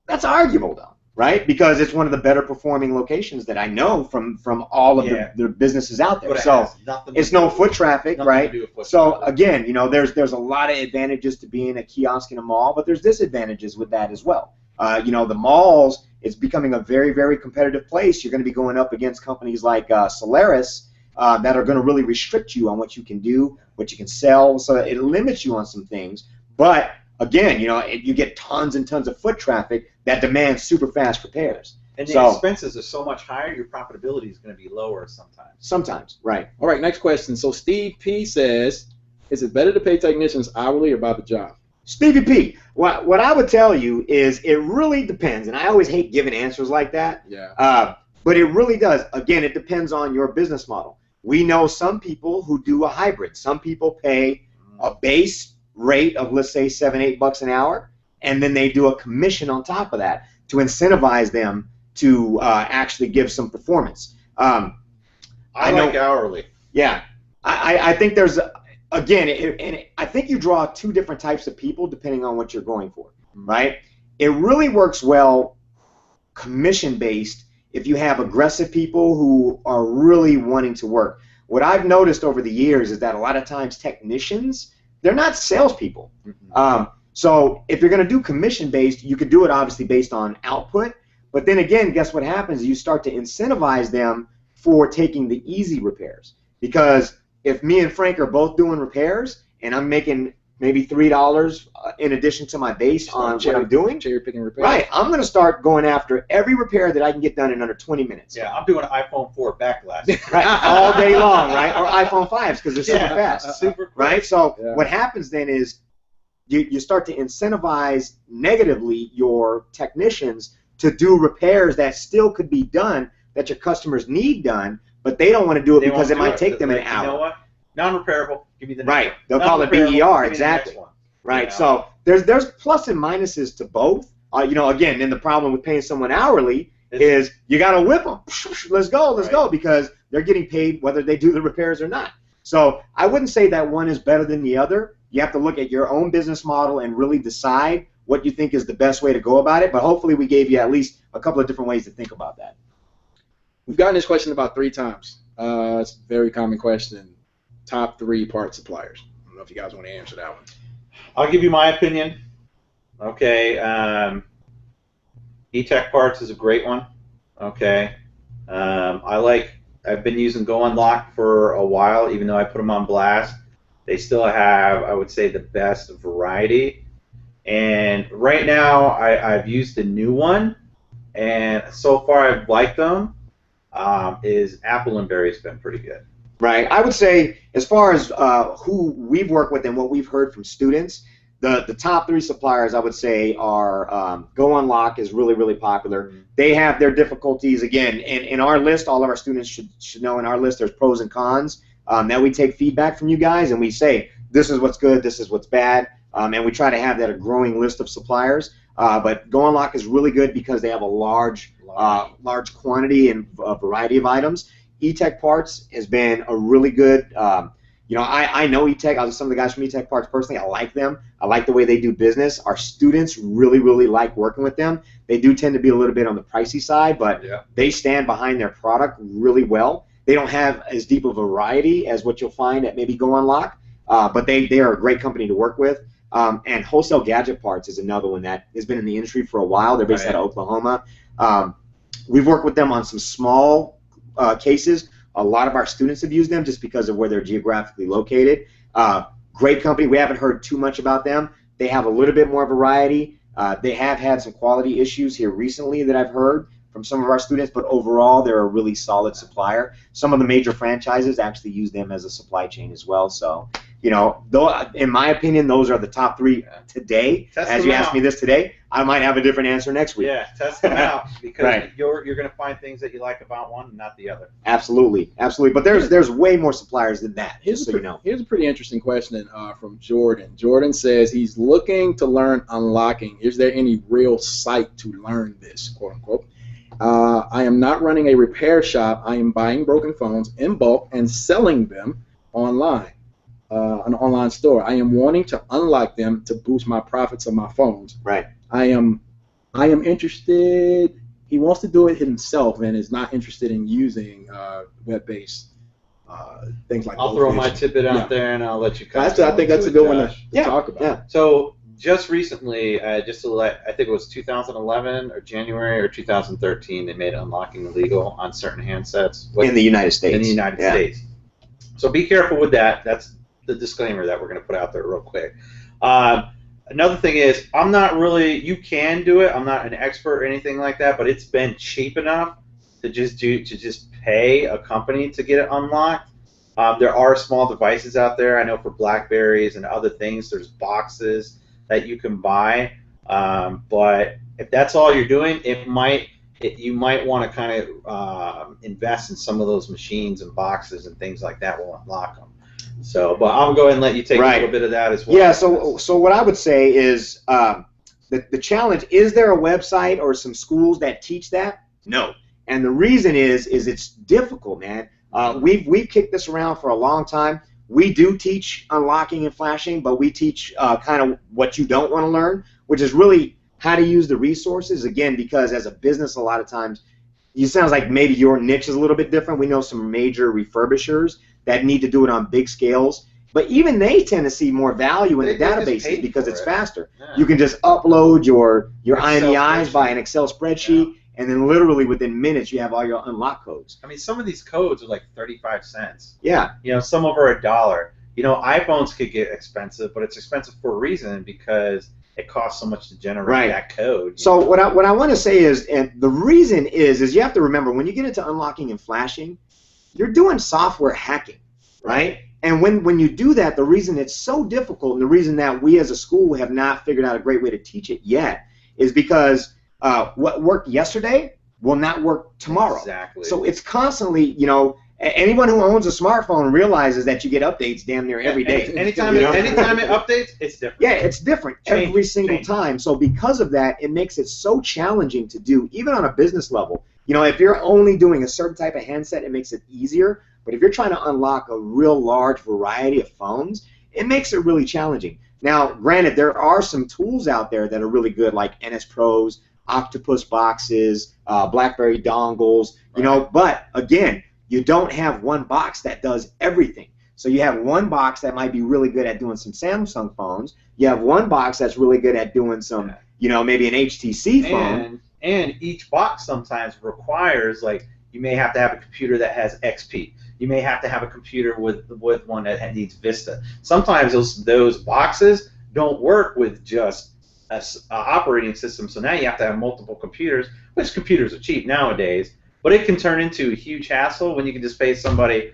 That's arguable, though, right? Because it's one of the better performing locations that I know from all of the businesses out there. So it's no foot traffic, right? So again, you know, there's a lot of advantages to being a kiosk in a mall, but there's disadvantages with that as well. You know, the malls, it's becoming a very, very competitive place. You're going to be going up against companies like Cellular that are going to really restrict you on what you can do, what you can sell. So it limits you on some things. But again, you know, you get tons and tons of foot traffic that demands super fast repairs. And the expenses are so much higher, your profitability is going to be lower sometimes. Sometimes, right. All right, next question. So Steve P says, is it better to pay technicians hourly or by the job? Stevie P, what I would tell you is it really depends, and I always hate giving answers like that. Yeah. But it really does. Again, it depends on your business model. We know some people who do a hybrid. Some people pay a base rate of, let's say, $7-8 an hour, and then they do a commission on top of that to incentivize them to actually give some performance. I like hourly. Yeah. I think there's, again, I think you draw two different types of people depending on what you're going for, right? It really works well commission-based if you have aggressive people who are really wanting to work. What I've noticed over the years is that a lot of times technicians, they're not salespeople. So if you're going to do commission-based, you could do it obviously based on output. But then again, guess what happens? You start to incentivize them for taking the easy repairs. Because if me and Frank are both doing repairs and I'm making maybe $3 in addition to my base on what I'm doing, cherry picking repairs. Right, I'm going to start going after every repair that I can get done in under 20 minutes. Yeah, I'm doing an iPhone 4 backlash. Right, all day long, right? Or iPhone 5s because they're super fast. Super quick. Right? So what happens then is you start to incentivize negatively your technicians to do repairs that still could be done, that your customers need done, but they don't want to do it because it might take them an hour. You know what? Non-repairable. Give me the next right. one. They'll call it BER, exactly. Right. So there's plus and minuses to both. You know, again, then the problem with paying someone hourly is you got to whip them. Let's go, because they're getting paid whether they do the repairs or not. So I wouldn't say that one is better than the other. You have to look at your own business model and really decide what you think is the best way to go about it. But hopefully we gave you at least a couple of different ways to think about that. We've gotten this question about 3 times. It's a very common question. Top 3 part suppliers. I don't know if you guys want to answer that one. I'll give you my opinion. Okay. E-Tech Parts is a great one. Okay. I've been using Go Unlock for a while, even though I put them on blast. They still have, I would say, the best variety. And right now, I've used the new one, and so far I've liked them. Is Apple and Berry's been pretty good. Right. I would say, as far as who we've worked with and what we've heard from students, the top 3 suppliers I would say are Go Unlock is really, really popular. They have their difficulties. Again, in our list, all of our students should know in our list there's pros and cons. That we take feedback from you guys and we say, this is what's good, this is what's bad, and we try to have that a growing list of suppliers. But Go Unlock is really good because they have a large quantity and variety of items. E-Tech Parts has been a really good, I know E-Tech, some of the guys from E-Tech Parts personally, I like them. I like the way they do business. Our students really, really like working with them. They do tend to be a little bit on the pricey side, but they stand behind their product really well. They don't have as deep a variety as what you'll find at maybe Go Unlock, but they are a great company to work with. And Wholesale Gadget Parts is another one that has been in the industry for a while. They're based out of Oklahoma. We've worked with them on some small cases. A lot of our students have used them just because of where they're geographically located. Great company. We haven't heard too much about them. They have a little bit more variety. They have had some quality issues here recently that I've heard from some of our students, but overall they're a really solid supplier. Some of the major franchises actually use them as a supply chain as well. So, in my opinion, those are the top 3 today. As you asked me this today, I might have a different answer next week. Yeah, test them out because you're going to find things that you like about one and not the other. Absolutely, absolutely. But there's way more suppliers than that. Here's a pretty interesting question from Jordan. Jordan says he's looking to learn unlocking. Is there any real site to learn this, quote unquote? I am not running a repair shop. I am buying broken phones in bulk and selling them online, an online store. I am wanting to unlock them to boost my profits of my phones. Right. I am interested. He wants to do it himself and is not interested in using web-based things like. I'll throw my tidbit out there and I'll let you. I think that's a good one to talk about. Yeah. So. Just recently, I think it was 2011 or January or 2013, they made unlocking illegal on certain handsets. In the United States. In the United States. So be careful with that. That's the disclaimer that we're going to put out there real quick. Another thing is, you can do it. I'm not an expert or anything like that, but it's been cheap enough to just pay a company to get it unlocked. There are small devices out there. I know for Blackberries and other things, there's boxes that you can buy, but if that's all you're doing, you might want to kind of invest in some of those machines and boxes and things like that will unlock them. So, but I'll go ahead and let you take a little bit of that as well. Yeah. So what I would say is the challenge: is there a website or some schools that teach that? No. And the reason is it's difficult, man. We've kicked this around for a long time. We do teach unlocking and flashing, but we teach kind of what you don't want to learn, which is really how to use the resources. Again, because as a business, a lot of times, it sounds like maybe your niche is a little bit different. We know some major refurbishers that need to do it on big scales, but even they tend to see more value in the databases because it's faster. Yeah. You can just upload your IMEIs by an Excel spreadsheet. Yeah. And then literally within minutes, you have all your unlock codes. I mean, some of these codes are like 35 cents. Yeah. Some of them are $1. iPhones could get expensive, but it's expensive for a reason because it costs so much to generate that code. So what I want to say is, and the reason is you have to remember, when you get into unlocking and flashing, you're doing software hacking, right? And when you do that, the reason it's so difficult and the reason that we as a school have not figured out a great way to teach it yet is because what worked yesterday will not work tomorrow. Exactly. So it's constantly, anyone who owns a smartphone realizes that you get updates damn near every day. Anytime it updates, it's different. Yeah, it's different every single time. So because of that, it makes it so challenging to do, even on a business level. You know, if you're only doing a certain type of handset, it makes it easier. But if you're trying to unlock a real large variety of phones, it makes it really challenging. Now, granted, there are some tools out there that are really good, like NS Pros, Octopus boxes, BlackBerry dongles, you know, but again, you don't have one box that does everything. So you have one box that might be really good at doing some Samsung phones. You have one box that's really good at doing some, you know, maybe an HTC phone. And each box sometimes requires, like, you may have to have a computer that has XP. You may have to have a computer with one that needs Vista. Sometimes those boxes don't work with just an operating system, so now you have to have multiple computers, which computers are cheap nowadays, but it can turn into a huge hassle when you can just pay somebody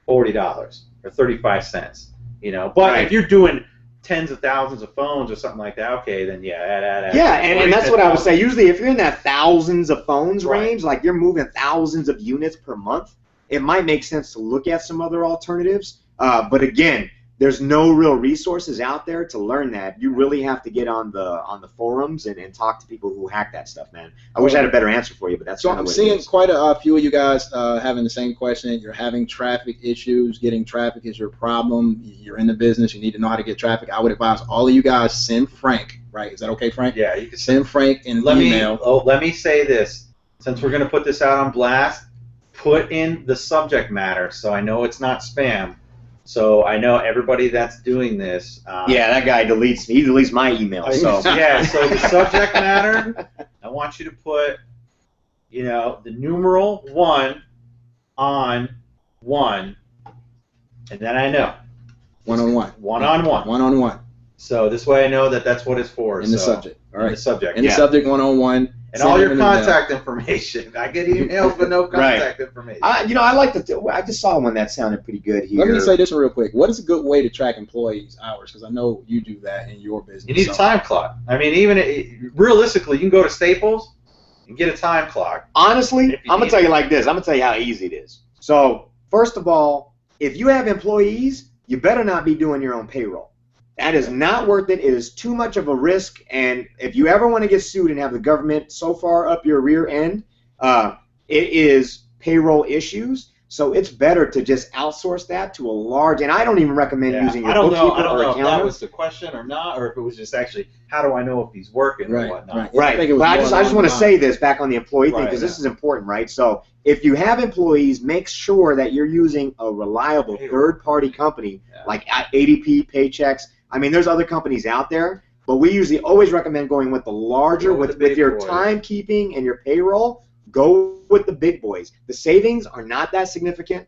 $40 or 35 cents, you know. But if you're doing tens of thousands of phones or something like that, okay, then and that's what I would say. Usually, if you're in that thousands of phones range, like you're moving thousands of units per month, it might make sense to look at some other alternatives. But again, there's no real resources out there to learn that. You really have to get on the forums and talk to people who hack that stuff, man. I wish I had a better answer for you, but that's so kind of I'm what seeing it is. quite a few of you guys having the same question. You're having traffic issues. Getting traffic is your problem. You're in the business. You need to know how to get traffic. I would advise all of you guys send Frank. Right? Is that okay, Frank? Yeah, you can send Frank an email. Let me say this. Since we're going to put this out on blast, put in the subject matter so I know it's not spam. So I know everybody that's doing this. Yeah, that guy deletes my email. So yeah, so the subject matter, I want you to put, you know, the numeral 1 on 1, and then I know. 1-on-1. 1-on-1. 1-on-1. So this way I know that that's what it's for. In the subject. All right. In the subject. In the subject, 1-on-1. And all your contact information. I get emails but no contact information. You know, I just saw one that sounded pretty good here. Let me say this real quick. What is a good way to track employees' hours? Because I know you do that in your business. You need a time clock. I mean, even realistically, you can go to Staples and get a time clock. Honestly, I'm going to tell you like this. I'm going to tell you how easy it is. So, first of all, if you have employees, you better not be doing your own payroll. That is not worth it. It is too much of a risk, and if you ever want to get sued and have the government so far up your rear end, it is payroll issues. So it's better to just outsource that to a large, and I don't even recommend using your bookkeeper or accountant. I don't know if that was the question or not, or if it was just actually, how do I know if he's working or whatnot. Right. But I just want to say this back on the employee thing, because this is important, right? So if you have employees, make sure that you're using a reliable third-party company like ADP, Paychex. I mean, there's other companies out there, but we usually always recommend going with the larger, with your timekeeping and your payroll. Go with the big boys. The savings are not that significant,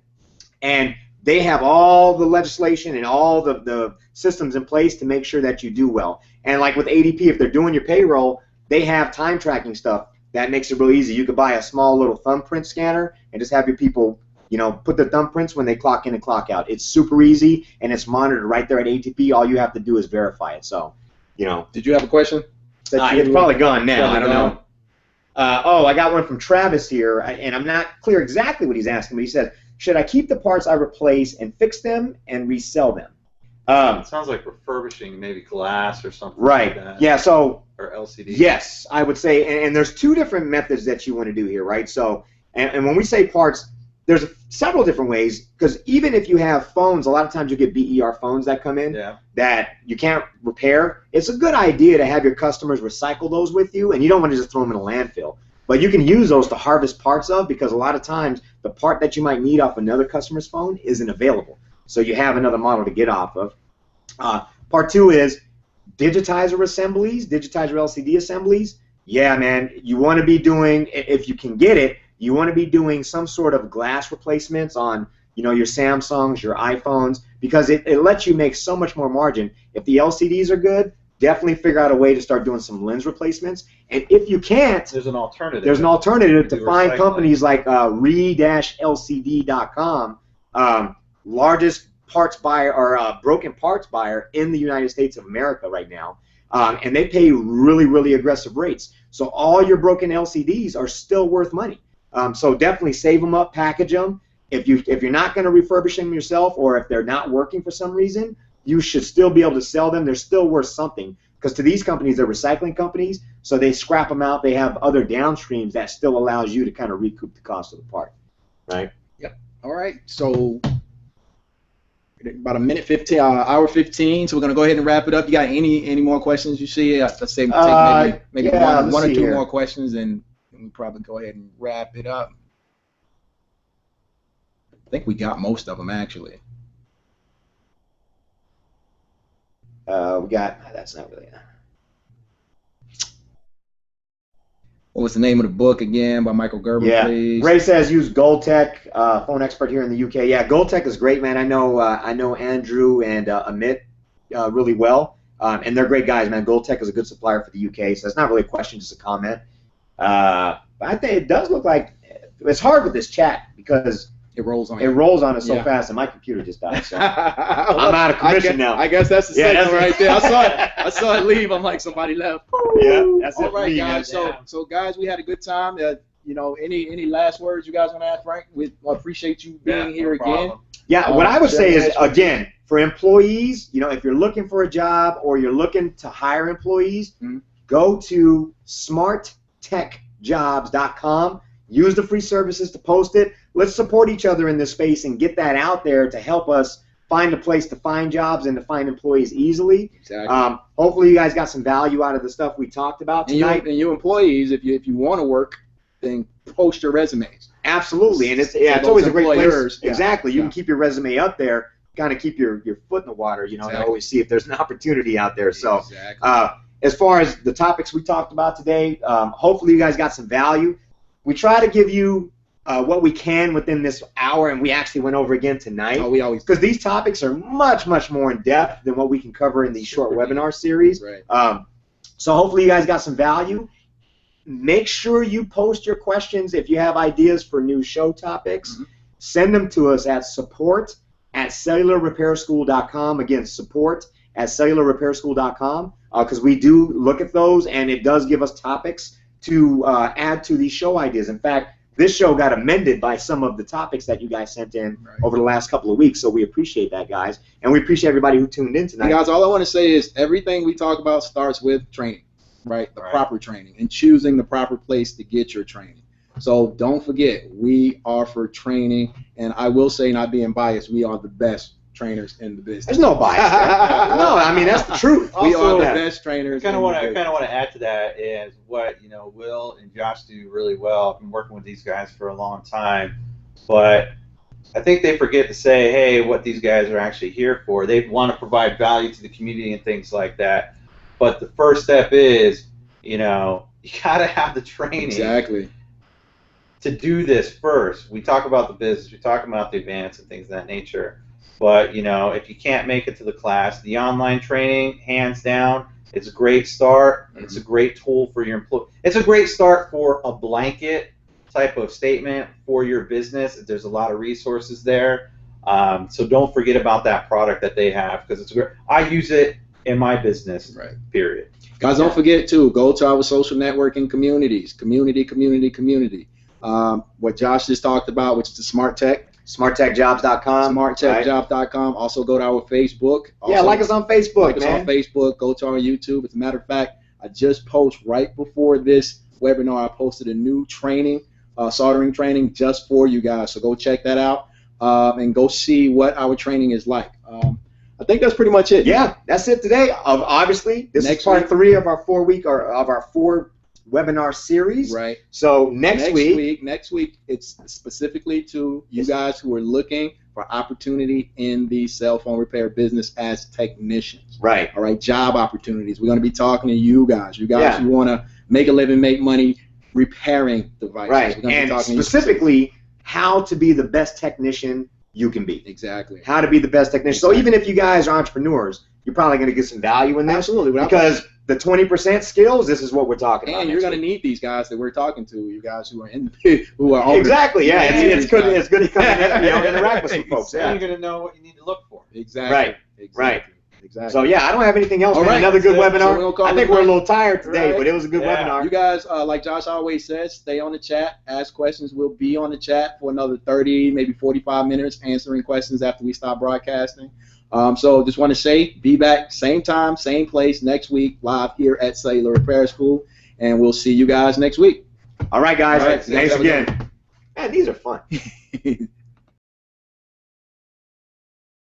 and they have all the legislation and all the systems in place to make sure that you do well. And like with ADP, if they're doing your payroll, they have time tracking stuff. That makes it real easy. You could buy a small little thumbprint scanner and just have your people, you know, put the thumbprints when they clock in and clock out. It's super easy, and it's monitored right there at ATP. All you have to do is verify it. So, you know. Did you have a question? It's probably gone now. I don't know. I got one from Travis here, and I'm not clear exactly what he's asking, but he said, should I keep the parts I replace and fix them and resell them? It sounds like refurbishing maybe glass or something like that. Yeah, so. Or LCD. Yes, I would say, and there's two different methods that you want to do here, right? So, and when we say parts, there's several different ways, because even if you have phones, a lot of times you get BER phones that come in that you can't repair. It's a good idea to have your customers recycle those with you, and you don't want to just throw them in a landfill. But you can use those to harvest parts of, because a lot of times the part that you might need off another customer's phone isn't available. So you have another model to get off of. Part two is digitizer assemblies, digitizer LCD assemblies. Yeah, man, you want to be doing, if you can get it, you want to be doing some sort of glass replacements on, you know, your Samsungs, your iPhones, because it lets you make so much more margin. If the LCDs are good, definitely figure out a way to start doing some lens replacements. And if you can't, there's an alternative. There's an alternative to find companies like re-lcd.com, largest parts buyer or broken parts buyer in the United States of America right now, and they pay really, really aggressive rates. So all your broken LCDs are still worth money. So definitely save them up, package them. If you're not going to refurbish them yourself, or if they're not working for some reason, you should still be able to sell them. They're still worth something, because to these companies, they're recycling companies. So they scrap them out. They have other downstreams that still allows you to kind of recoup the cost of the part, right? Yep. All right. So about a minute 15, hour 15. So we're gonna go ahead and wrap it up. You got any more questions you see? Let's say maybe one or two more questions, and we probably go ahead and wrap it up. I think we got most of them actually. That's not really. What was the name of the book again by Michael Gerber, please? Ray says use Goldtech, phone expert here in the UK. Yeah, Goldtech is great, man. I know Andrew and Amit really well, and they're great guys, man. Goldtech is a good supplier for the UK, so it's not really a question, just a comment. But I think it does look like it's hard with this chat because it rolls on. It rolls on us so fast, and my computer just died. So I'm out of commission now. I guess that's the signal right there. I saw it leave. I'm like, somebody left. Yeah, that's it. All right, guys. So guys, we had a good time. Any last words you guys want to add, Frank? We appreciate you being here again. Yeah, what I would say is, again, for employees, if you're looking for a job or you're looking to hire employees, go to smarttechjobs.com. Use the free services to post it. Let's support each other in this space and get that out there to help us find a place to find jobs and to find employees easily. Exactly. Hopefully you guys got some value out of the stuff we talked about tonight. And you employees, if you want to work, then post your resumes. Absolutely, and it's always a great place. Yeah. Exactly, you can keep your resume up there, kind of keep your foot in the water, and always see if there's an opportunity out there. So, as far as the topics we talked about today, hopefully you guys got some value. We try to give you what we can within this hour, and we actually went over again tonight. Oh, we always because these topics are much, much more in depth than what we can cover in these short webinar series. Right. So hopefully you guys got some value. Make sure you post your questions if you have ideas for new show topics. Send them to us at support@cellularrepairschool.com. Again, support@cellularrepairschool.com, because we do look at those, and it does give us topics to add to these show ideas. In fact, this show got amended by some of the topics that you guys sent in over the last couple of weeks, so we appreciate that, guys. And we appreciate everybody who tuned in tonight. Hey guys, all I want to say is everything we talk about starts with training, right? The proper training and choosing the proper place to get your training. So don't forget, we offer training, and I will say, not being biased, we are the best trainers in the business. There's no bias there. No, I mean, that's the truth. We are the best trainers. I kind of want to add to that is what Will and Josh do really well. I've been working with these guys for a long time, but I think they forget to say, hey, what these guys are actually here for. They want to provide value to the community and things like that. But the first step is, you got to have the training. Exactly. To do this first. We talk about the business, we talk about the advance and things of that nature. But, if you can't make it to the class, the online training, hands down, it's a great start. It's a great tool for your employee. It's a great start for a blanket type of statement for your business. There's a lot of resources there. So don't forget about that product that they have, because it's great. I use it in my business, period. Guys, don't forget, too, go to our social networking communities. Community. What Josh just talked about, which is the Smart Tech. SmartTechJobs.com. SmartTechJobs.com. Also go to our Facebook. Also, like us on Facebook, Like us on Facebook. Go to our YouTube. As a matter of fact, I just posted right before this webinar, I posted a new training, soldering training just for you guys. So go check that out and go see what our training is like. I think that's pretty much it. Yeah, that's it today. Obviously, this is part 3 of our 4 webinar series. Right. So next week, it's specifically to you guys who are looking for opportunity in the cell phone repair business as technicians. Right. All right. Job opportunities. We're going to be talking to you guys. You guys who want to make a living, make money repairing devices. Right. We're going to be talking specifically how to be the best technician you can be. Exactly. How to be the best technician. So even if you guys are entrepreneurs, you're probably going to get some value in this. Absolutely. Because the 20% skills, this is what we're talking about. And you're going to need these guys that we're talking to, you guys who are who are older. Exactly, yeah. It's good to come in and interact with some folks. You're going to know what you need to look for. Exactly. Right. So, yeah, I don't have anything else. All right. Another good webinar. So I think we're a little tired today, but it was a good webinar. You guys, like Josh always says, stay on the chat. Ask questions. We'll be on the chat for another 30, maybe 45 minutes answering questions after we stop broadcasting. So just want to say, be back same time, same place next week, live here at Cellular Repair School. and we'll see you guys next week. All right, guys. All right, Thanks again. Man, these are fun.